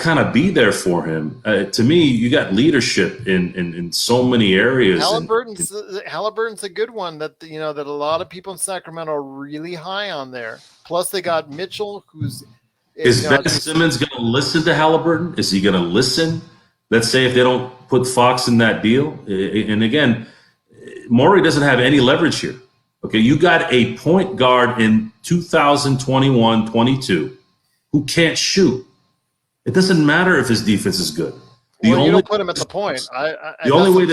kind of be there for him. To me, you got leadership in so many areas. Halliburton's a good one that that a lot of people in Sacramento are really high on there. Plus, they got Mitchell, who's. Is Ben Simmons going to listen to Halliburton? Is he going to listen? Let's say if they don't put Fox in that deal. And again, Morey doesn't have any leverage here. Okay, you got a point guard in 2021-22 who can't shoot. It doesn't matter if his defense is good. You don't put him at the point. The only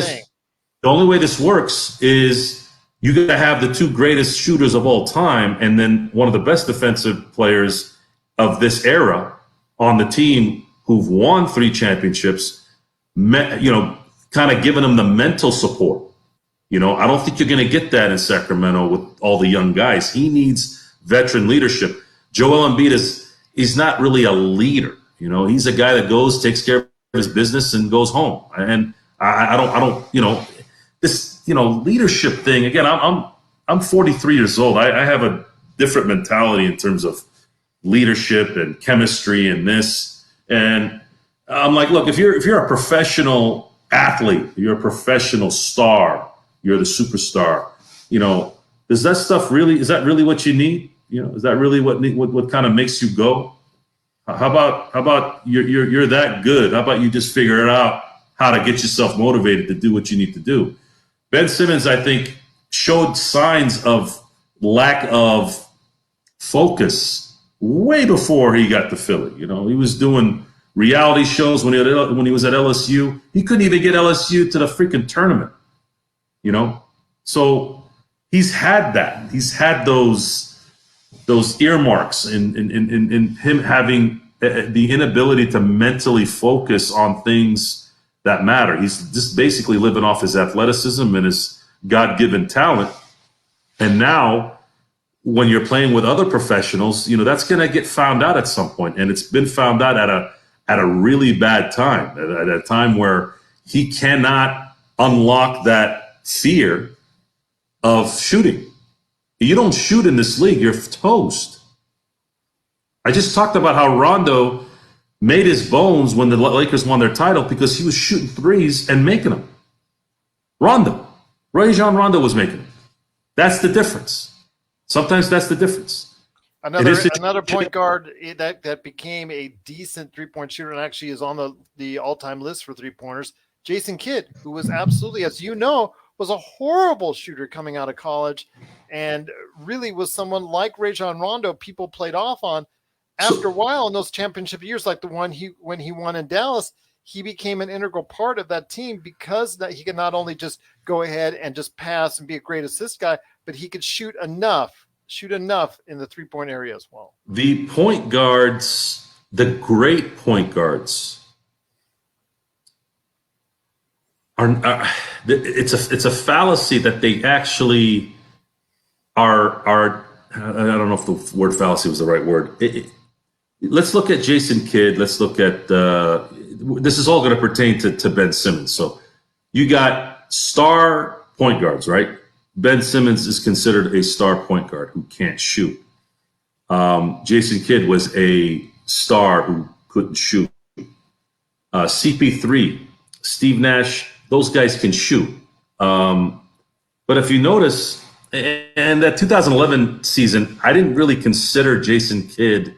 way this works is you got to have the two greatest shooters of all time, and then one of the best defensive players of this era on the team who've won 3 championships, kind of giving them the mental support. I don't think you're going to get that in Sacramento with all the young guys. He needs veteran leadership. Joel Embiid he's not really a leader. He's a guy that goes, takes care of his business, and goes home. And I don't. This leadership thing. Again, I'm 43 years old. I have a different mentality in terms of leadership and chemistry and this. And I'm like, look, if you're a professional athlete, you're a professional star, you're the superstar. Is that really what you need? Is that really what kind of makes you go? How about you're that good? How about you just figure it out how to get yourself motivated to do what you need to do? Ben Simmons, I think, showed signs of lack of focus way before he got to Philly. He was doing reality shows when he was at LSU. He couldn't even get LSU to the freaking tournament. So he's had that. He's had those earmarks in him having the inability to mentally focus on things that matter. He's just basically living off his athleticism and his God-given talent. And now, when you're playing with other professionals, that's going to get found out at some point. And it's been found out at a really bad time, at a time where he cannot unlock that fear of shooting. You don't shoot in this league, you're toast. I just talked about how Rondo made his bones when the Lakers won their title because he was shooting threes and making them. Rajon Rondo was making them. That's the difference. Sometimes that's the difference. Another point guard that became a decent three-point shooter and actually is on the all-time list for three-pointers, Jason Kidd, who was absolutely, as you know, was a horrible shooter coming out of college and really was someone like Rajon Rondo people played off on. After a while in those championship years, like the one when he won in Dallas, he became an integral part of that team because that he could not only just go ahead and just pass and be a great assist guy, but he could shoot enough in the three-point area as well. The point guards, the great point guards, it's a fallacy that they actually are. I don't know if the word fallacy was the right word. Let's look at Jason Kidd. Let's look at this is all going to pertain to Ben Simmons. So you got star point guards, right? Ben Simmons is considered a star point guard who can't shoot. Jason Kidd was a star who couldn't shoot. CP3, Steve Nash, those guys can shoot. But if you notice, in that 2011 season, I didn't really consider Jason Kidd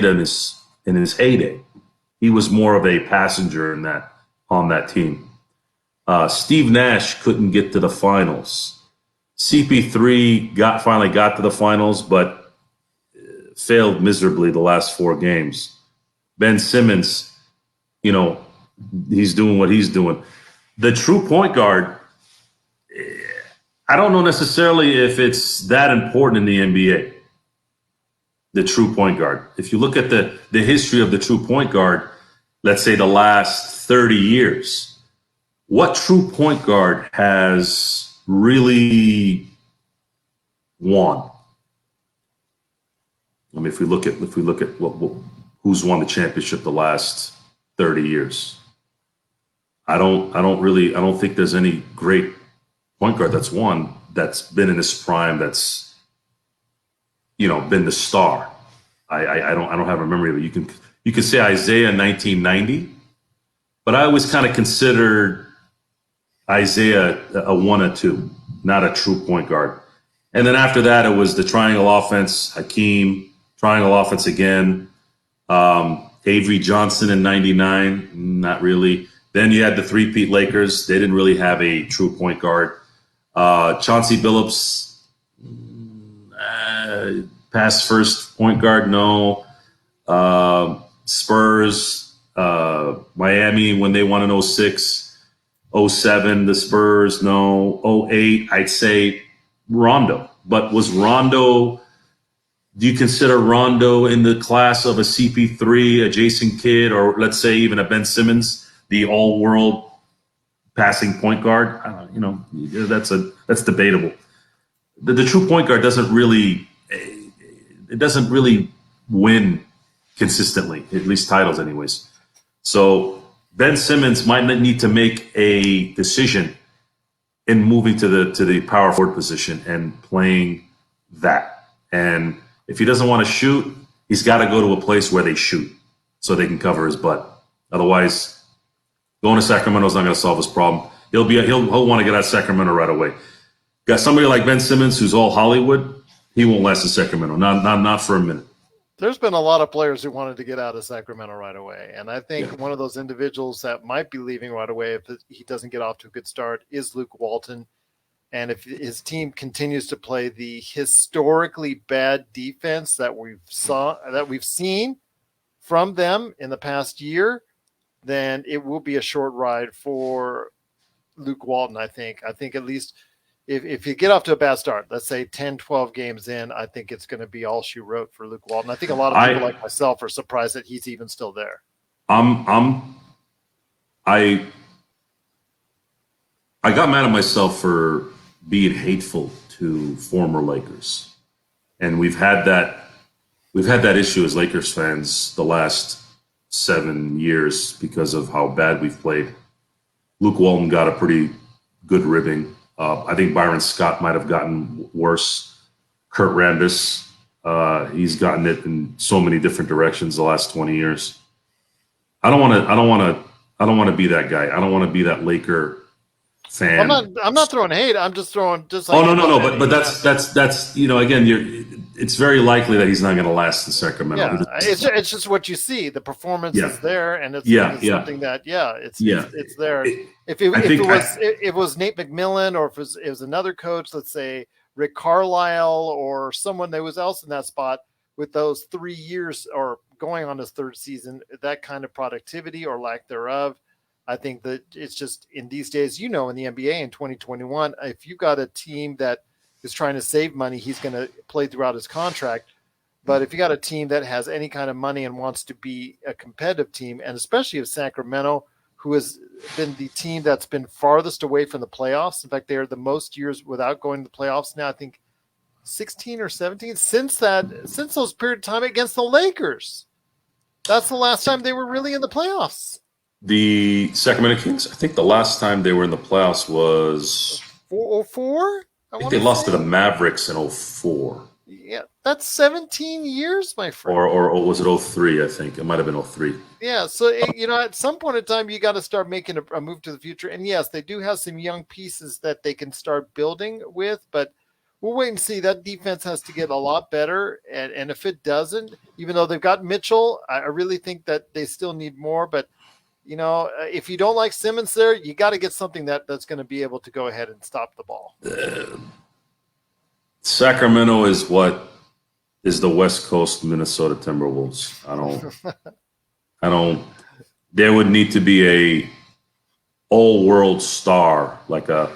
in his heyday. He was more of a passenger on that team. Steve Nash couldn't get to the finals. CP3 finally got to the finals, but failed miserably the last 4 games. Ben Simmons, he's doing what he's doing. The true point guard, I don't know necessarily if it's that important in the NBA. The true point guard. If you look at the history of the true point guard, let's say the last 30 years, what true point guard has really won? I mean, if we look at who's won the championship the last 30 years, I don't think there's any great point guard that's won that's been in his prime that's been the star. I don't have a memory of it. You can say Isaiah in 1990, but I always kind of considered Isaiah a 1 or 2, not a true point guard. And then after that, it was the triangle offense, Hakeem, triangle offense again, Avery Johnson in 99, not really. Then you had the three-peat Lakers. They didn't really have a true point guard. Chauncey Billups, pass first point guard, no. Spurs, Miami when they won in 06. 07, the Spurs, no. 08, I'd say Rondo. But was Rondo, do you consider Rondo in the class of a CP3, a Jason Kidd, or let's say even a Ben Simmons, the all-world passing point guard? That's debatable. The true point guard doesn't really win consistently, at least titles anyways. So Ben Simmons might need to make a decision in moving to the power forward position and playing that. And if he doesn't want to shoot, he's got to go to a place where they shoot so they can cover his butt. Otherwise, going to Sacramento is not going to solve his problem. He'll want to get out of Sacramento right away. Got somebody like Ben Simmons who's all Hollywood. He won't last in Sacramento, not for a minute. There's been a lot of players who wanted to get out of Sacramento right away. And I think one of those individuals that might be leaving right away if he doesn't get off to a good start is Luke Walton. And if his team continues to play the historically bad defense that we've seen from them in the past year, then it will be a short ride for Luke Walton, I think. I think at least if you get off to a bad start, let's say 10, 12 games in, I think it's going to be all she wrote for Luke Walton. I think a lot of people like myself are surprised that he's even still there. I got mad at myself for being hateful to former Lakers. And we've had that issue as Lakers fans the last 7 years because of how bad we've played. Luke Walton got a pretty good ribbing. I think Byron Scott might have gotten worse. Kurt Rambis, he's gotten it in so many different directions the last 20 years. I don't want to be that guy. I don't want to be that Laker fan. I'm not throwing hate. I'm just throwing like. Oh no. But that's again, it's very likely that he's not going to last in Sacramento. Yeah, it's just what you see. The performance is there, and it's something that it's there. If it was Nate McMillan, or if it was another coach, let's say Rick Carlisle or someone that was else in that spot with those 3 years or going on his third season, that kind of productivity or lack thereof. I think that it's just in these days, in the NBA in 2021, if you've got a team that is trying to save money, he's going to play throughout his contract. But if you got a team that has any kind of money and wants to be a competitive team, and especially if Sacramento, who has been the team that's been farthest away from the playoffs. In fact, they are the most years without going to the playoffs now. I think 16 or 17 since those period of time against the Lakers. That's the last time they were really in the playoffs. The Sacramento Kings, I think the last time they were in the playoffs was 04? I think they lost to the Mavericks in 04. Yeah, that's 17 years, my friend. Or was it 03? I think it might have been 03. Yeah, so at some point in time, you got to start making a move to the future. And yes, they do have some young pieces that they can start building with, but we'll wait and see. That defense has to get a lot better, and if it doesn't, even though they've got Mitchell, I really think that they still need more. But if you don't like Simmons there, you got to get something that's going to be able to go ahead and stop the ball. Sacramento is what is the West Coast Minnesota Timberwolves. I don't. There would need to be a all-world star like a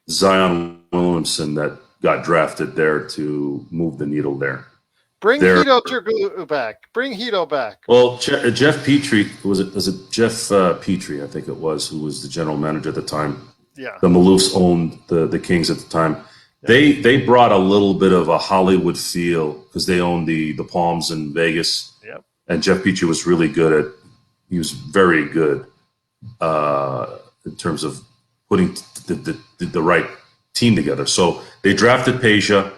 Zion Williamson that got drafted there to move the needle there. Bring Hito back. Bring Hito back. Well, Jeff Petrie was it Jeff Petrie? I think it was, who was the general manager at the time. Yeah, the Maloofs owned the Kings at the time. Yeah. They brought a little bit of a Hollywood feel because they owned the Palms in Vegas. Yep. And Jeff Petrie was really good he was very good in terms of putting the right team together. So they drafted Peja.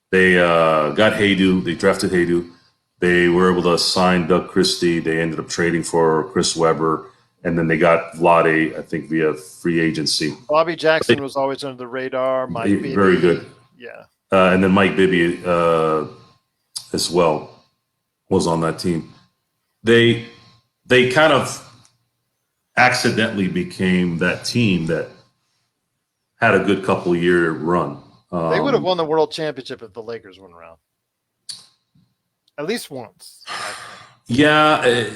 They got Haydu. They drafted Haydu. They were able to sign Doug Christie. They ended up trading for Chris Webber. And then they got Vlade, I think, via free agency. Bobby Jackson was always under the radar. Mike Bibby. Very good. Yeah. And then Mike Bibby as well was on that team. They kind of accidentally became that team that had a good couple-year run. They would have won the world championship if the Lakers weren't around. At least once. Yeah.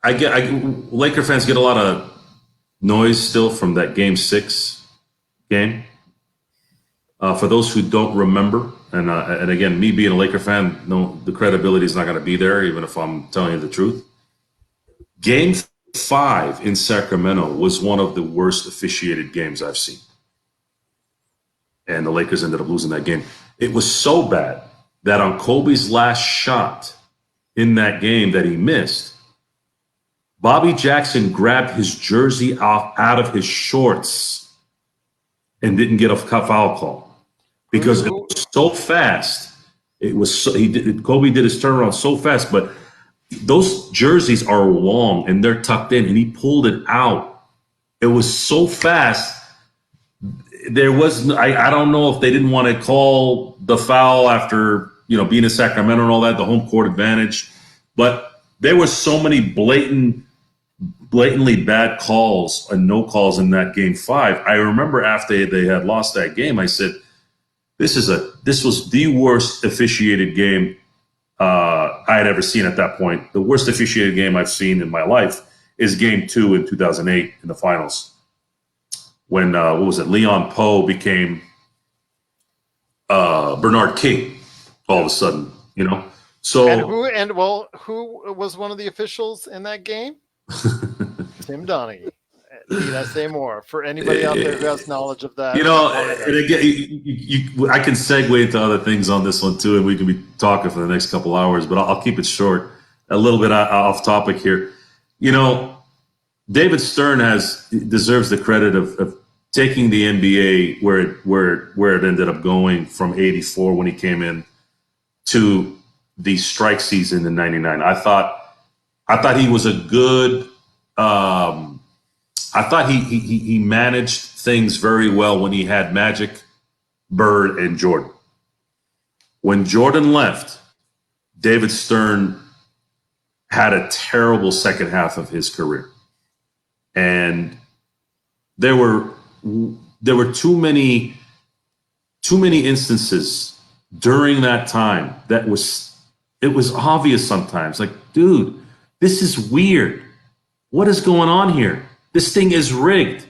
Laker fans get a lot of noise still from that Game 6 game. For those who don't remember, and again, me being a Laker fan, no, the credibility is not going to be there, even if I'm telling you the truth. Game 5 in Sacramento was one of the worst officiated games I've seen. And the Lakers ended up losing that game. It was so bad that on Kobe's last shot in that game that he missed, Bobby Jackson grabbed his jersey out of his shorts and didn't get a foul call because it was so fast. It was Kobe did his turnaround so fast, but those jerseys are long and they're tucked in, and he pulled it out. It was so fast. There was I don't know if they didn't want to call the foul after being in Sacramento and all that, the home court advantage, but there were so many blatantly bad calls and no calls in that Game 5. I remember after they had lost that game, I said, "This was the worst officiated game I had ever seen at that point. The worst officiated game I've seen in my life is Game 2 in 2008 in the finals, when Leon Poe became Bernard King all of a sudden, So who was one of the officials in that game? Tim Donaghy. Need I say more for anybody out there who has knowledge of that? And again, I can segue into other things on this one too, and we can be talking for the next couple hours, but I'll keep it short. a little bit off topic here. David Stern deserves the credit of taking the NBA where it ended up going from '84 when he came in to the strike season in '99. I thought he was a good. I thought he managed things very well when he had Magic, Bird, and Jordan. When Jordan left, David Stern had a terrible second half of his career. And there were too many instances during that time that it was obvious sometimes. Like, dude, this is weird. What is going on here? This thing is rigged.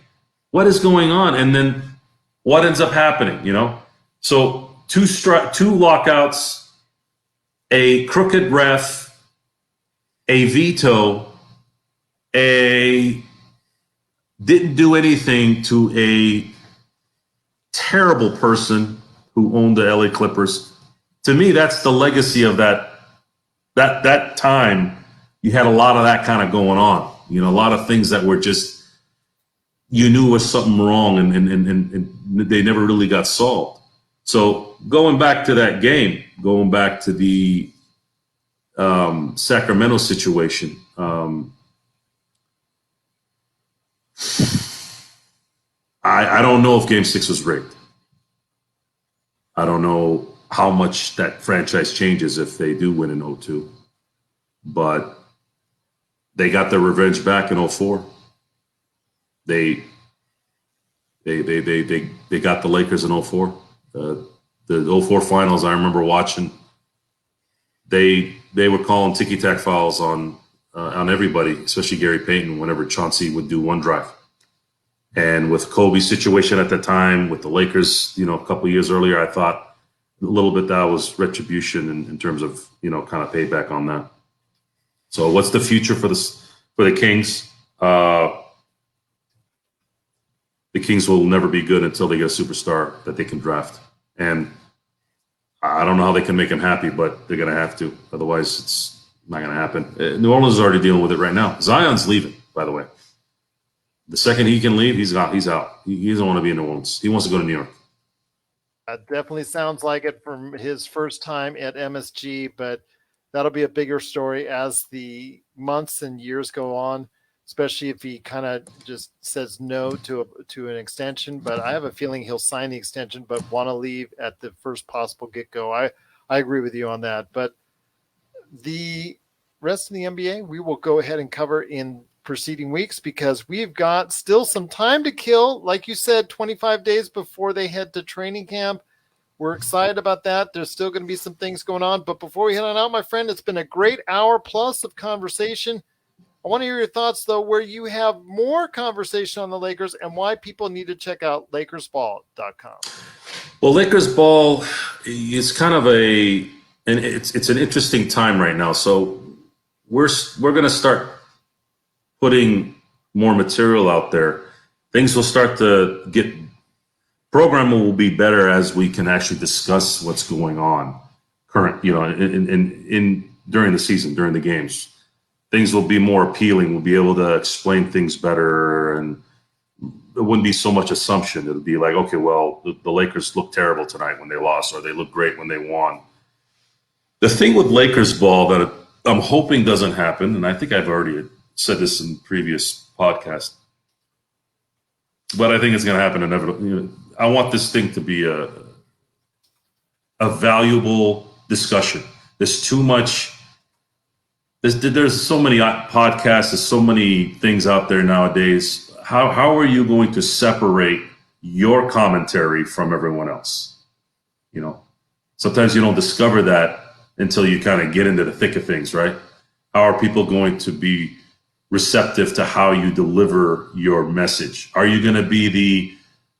What is going on? And then what ends up happening, So two lockouts, a crooked ref, a veto, didn't do anything to a terrible person who owned the LA Clippers. To me, that's the legacy of that time. You had a lot of that kind of going on. A lot of things that were just, you knew was something wrong and they never really got solved. So going back to that game, going back to the Sacramento situation, I don't know if Game 6 was rigged. I don't know how much that franchise changes if they do win in 0-2. But they got their revenge back in 0-4. They got the Lakers in 0-4. The 0-4 finals, I remember watching. They were calling ticky-tack fouls on everybody, especially Gary Payton, whenever Chauncey would do one drive. And with Kobe's situation at the time, with the Lakers, a couple of years earlier, I thought a little bit that was retribution in terms of, kind of payback on that. So what's the future for the Kings? The Kings will never be good until they get a superstar that they can draft. And I don't know how they can make him happy, but they're going to have to. Otherwise, it's not going to happen. New Orleans is already dealing with it right now. Zion's leaving, by the way. The second he can leave, he's out. He doesn't want to be in New Orleans. He wants to go to New York. That definitely sounds like it from his first time at MSG, but that'll be a bigger story as the months and years go on, especially if he kind of just says no to an extension. But I have a feeling he'll sign the extension, but want to leave at the first possible get-go. I agree with you on that. But the rest of the NBA, we will go ahead and cover in preceding weeks because we've got still some time to kill. Like you said, 25 days before they head to training camp. We're excited about that. There's still going to be some things going on. But before we head on out, my friend, it's been a great hour plus of conversation. I want to hear your thoughts, though, where you have more conversation on the Lakers and why people need to check out LakersBall.com. Well, Lakers Ball is kind of it's an interesting time right now. So we're going to start putting more material out there. Things will start to get programming will be better as we can actually discuss what's going on in during the season, during the games. Things will be more appealing. We'll be able to explain things better, and it wouldn't be so much assumption. It'll be like, okay, well, the Lakers looked terrible tonight when they lost, or they looked great when they won. The thing with Lakers Ball that I'm hoping doesn't happen, and I think I've already said this in previous podcasts, but I think it's going to happen inevitably. I want this thing to be a valuable discussion. There's too much. There's so many podcasts. There's so many things out there nowadays. How are you going to separate your commentary from everyone else? Sometimes you don't discover that until you kind of get into the thick of things, right? How are people going to be receptive to how you deliver your message? Are you going to be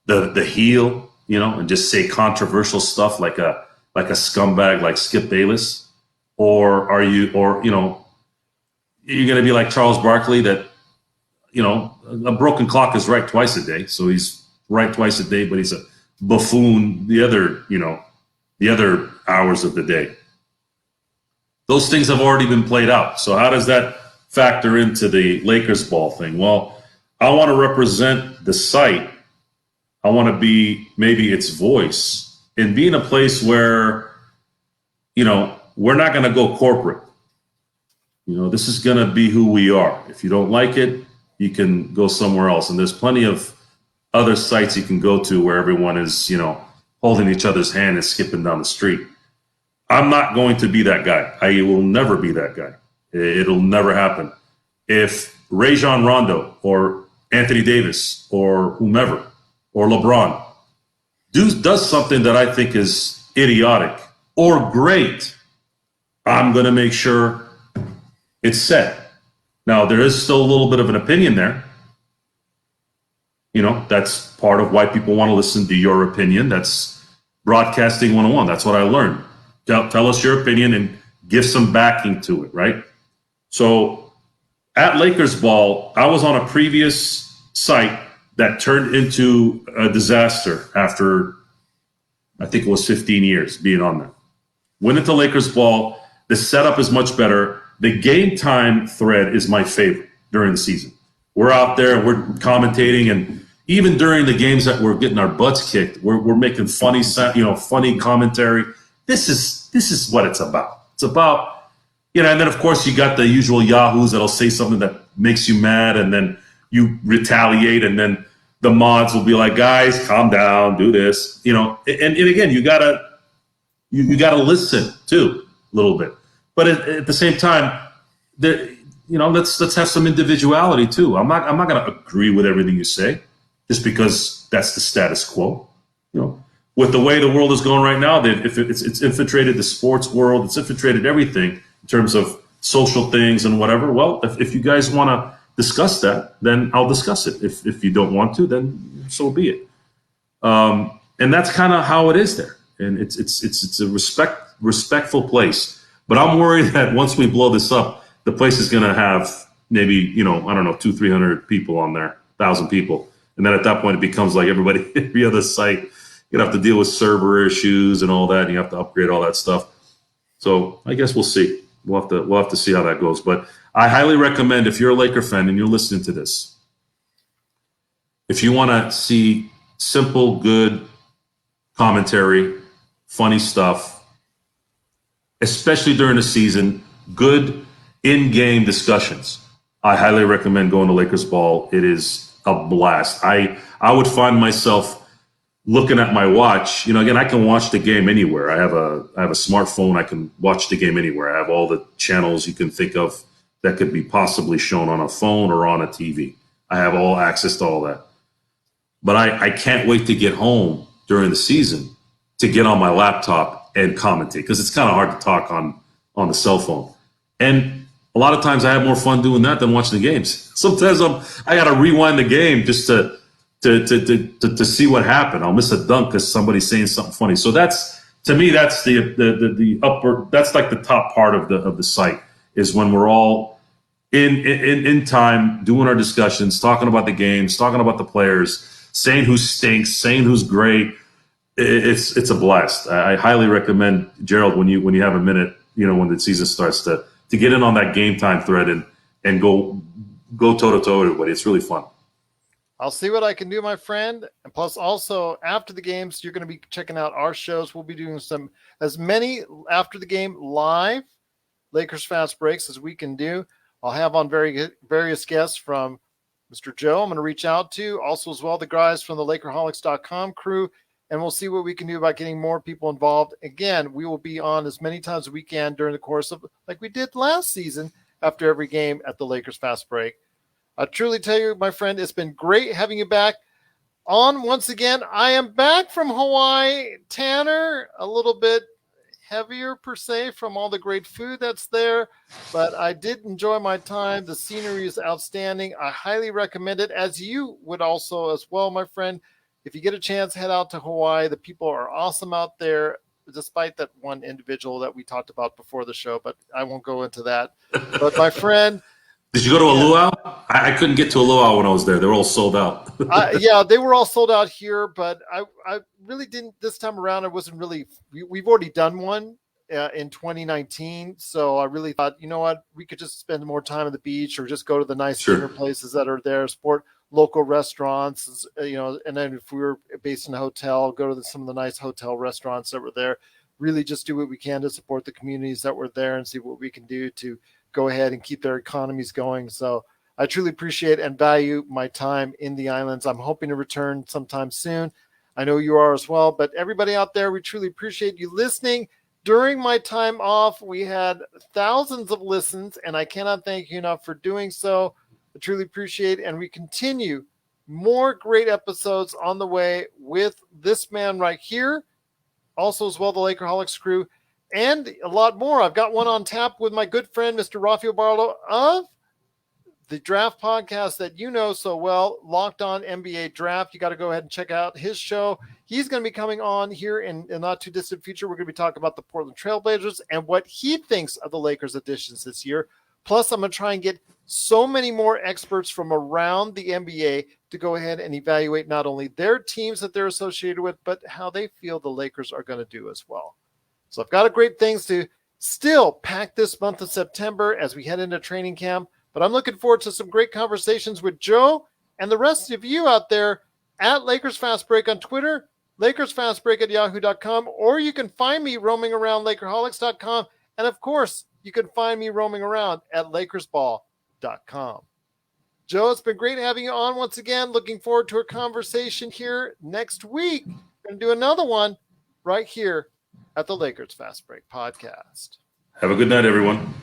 the heel, and just say controversial stuff like a scumbag like Skip Bayless, or are you, you're going to be like Charles Barkley that, a broken clock is right twice a day, so he's right twice a day, but he's a buffoon the other hours of the day. Those things have already been played out. So how does that factor into the Lakers ball thing? Well, I want to represent the site. I want to be maybe its voice and be in a place where, we're not going to go corporate. This is going to be who we are. If you don't like it, you can go somewhere else. And there's plenty of other sites you can go to where everyone is, holding each other's hand and skipping down the street. I'm not going to be that guy. I will never be that guy. It'll never happen. If Rajon Rondo or Anthony Davis or whomever or LeBron does something that I think is idiotic or great, I'm going to make sure it's said. Now, there is still a little bit of an opinion there. That's part of why people want to listen to your opinion. That's broadcasting 101. That's what I learned. Tell us your opinion and give some backing to it, right? So at Lakers Ball, I was on a previous site that turned into a disaster after, I think it was 15 years being on there. Went into Lakers Ball. The setup is much better. The game time thread is my favorite during the season. We're out there, we're commentating, and even during the games that we're getting our butts kicked, we're making funny commentary. This is what it's about. It's about, and then of course you got the usual yahoos that'll say something that makes you mad, and then you retaliate, and then the mods will be like, guys, calm down, do this, and again, you gotta listen too a little bit. But at the same time, let's have some individuality too. I'm not going to agree with everything you say just because that's the status quo. With the way the world is going right now, if it's infiltrated the sports world, it's infiltrated everything in terms of social things and whatever. Well, if you guys want to discuss that, then I'll discuss it. If you don't want to, then so be it. And that's kind of how it is there, and it's a respectful place. But I'm worried that once we blow this up, the place is going to have maybe, 200-300 people on there, 1,000 people. And then at that point, it becomes like every other site. You have to deal with server issues and all that. And you have to upgrade all that stuff. So I guess we'll see. We'll have to see how that goes. But I highly recommend, if you're a Laker fan and you're listening to this, if you want to see simple, good commentary, funny stuff, especially during the season, good in-game discussions, I highly recommend going to Lakers Ball. It is a blast. I would find myself looking at my watch. Again, I can watch the game anywhere. I have a smartphone. I can watch the game anywhere. I have all the channels you can think of that could be possibly shown on a phone or on a TV. I have all access to all that. But I can't wait to get home during the season to get on my laptop and commentate, because it's kind of hard to talk on the cell phone. And a lot of times I have more fun doing that than watching the games. Sometimes I got to rewind the game just to see what happened. I'll miss a dunk because somebody's saying something funny. So that's, to me, that's the upper, that's like the top part of the site, is when we're all in time doing our discussions, talking about the games, talking about the players, saying who stinks, saying who's great. It's a blast. I highly recommend, Gerald, when you have a minute, when the season starts, to get in on that game time thread and go toe to toe with everybody. It's really fun. I'll see what I can do, my friend. And plus, also after the games, you're going to be checking out our shows. We'll be doing as many after the game live Lakers fast breaks as we can do. I'll have on various guests from Mr. Joe I'm going to reach out to, also as well the guys from the Lakerholics.com crew. And we'll see what we can do about getting more people involved. Again, we will be on as many times as we can during the course of, like we did last season, after every game at the Lakers Fast Break. I truly tell you, my friend, it's been great having you back on once again. I am back from Hawaii. Tanner, a little bit heavier per se from all the great food that's there, but I did enjoy my time. The scenery is outstanding. I highly recommend it, as you would also as well, my friend. If you get a chance, head out to Hawaii. The people are awesome out there, despite that one individual that we talked about before the show, but I won't go into that. But my friend, did you go to a luau? I couldn't get to a luau when I was there. They were all sold out. Yeah, they were all sold out here, but I really didn't this time around. I wasn't really. We've already done one in 2019. So I really thought, you know what, we could just spend more time at the beach or just go to the nice dinner places that are there, support local restaurants, and then if we were based in a hotel, go to some of the nice hotel restaurants that were there, really just do what we can to support the communities that were there and see what we can do to go ahead and keep their economies going. So I truly appreciate and value my time in the islands. I'm hoping to return sometime soon. I know you are as well, but everybody out there, we truly appreciate you listening. During my time off, we had thousands of listens, and I cannot thank you enough for doing so. I truly appreciate it, and we continue more great episodes on the way with this man right here, also as well the Lakerholics crew, and a lot more. I've got one on tap with my good friend, Mr. Rafael Barlow of the draft podcast that you know so well, Locked On NBA Draft. You got to go ahead and check out his show. He's going to be coming on here in the not too distant future. We're going to be talking about the Portland Trailblazers and what he thinks of the Lakers additions this year. Plus, I'm going to try and get so many more experts from around the NBA to go ahead and evaluate not only their teams that they're associated with, but how they feel the Lakers are going to do as well. So I've got a great things to still pack this month of September as we head into training camp. But I'm looking forward to some great conversations with Joe and the rest of you out there at Lakers Fast Break on Twitter, LakersFastBreak@yahoo.com, or you can find me roaming around Lakerholics.com. And of course, you can find me roaming around at LakersBall.com. Joe, it's been great having you on once again. Looking forward to a conversation here next week. We're going to do another one right here at the Lakers Fast Break podcast. Have a good night, everyone.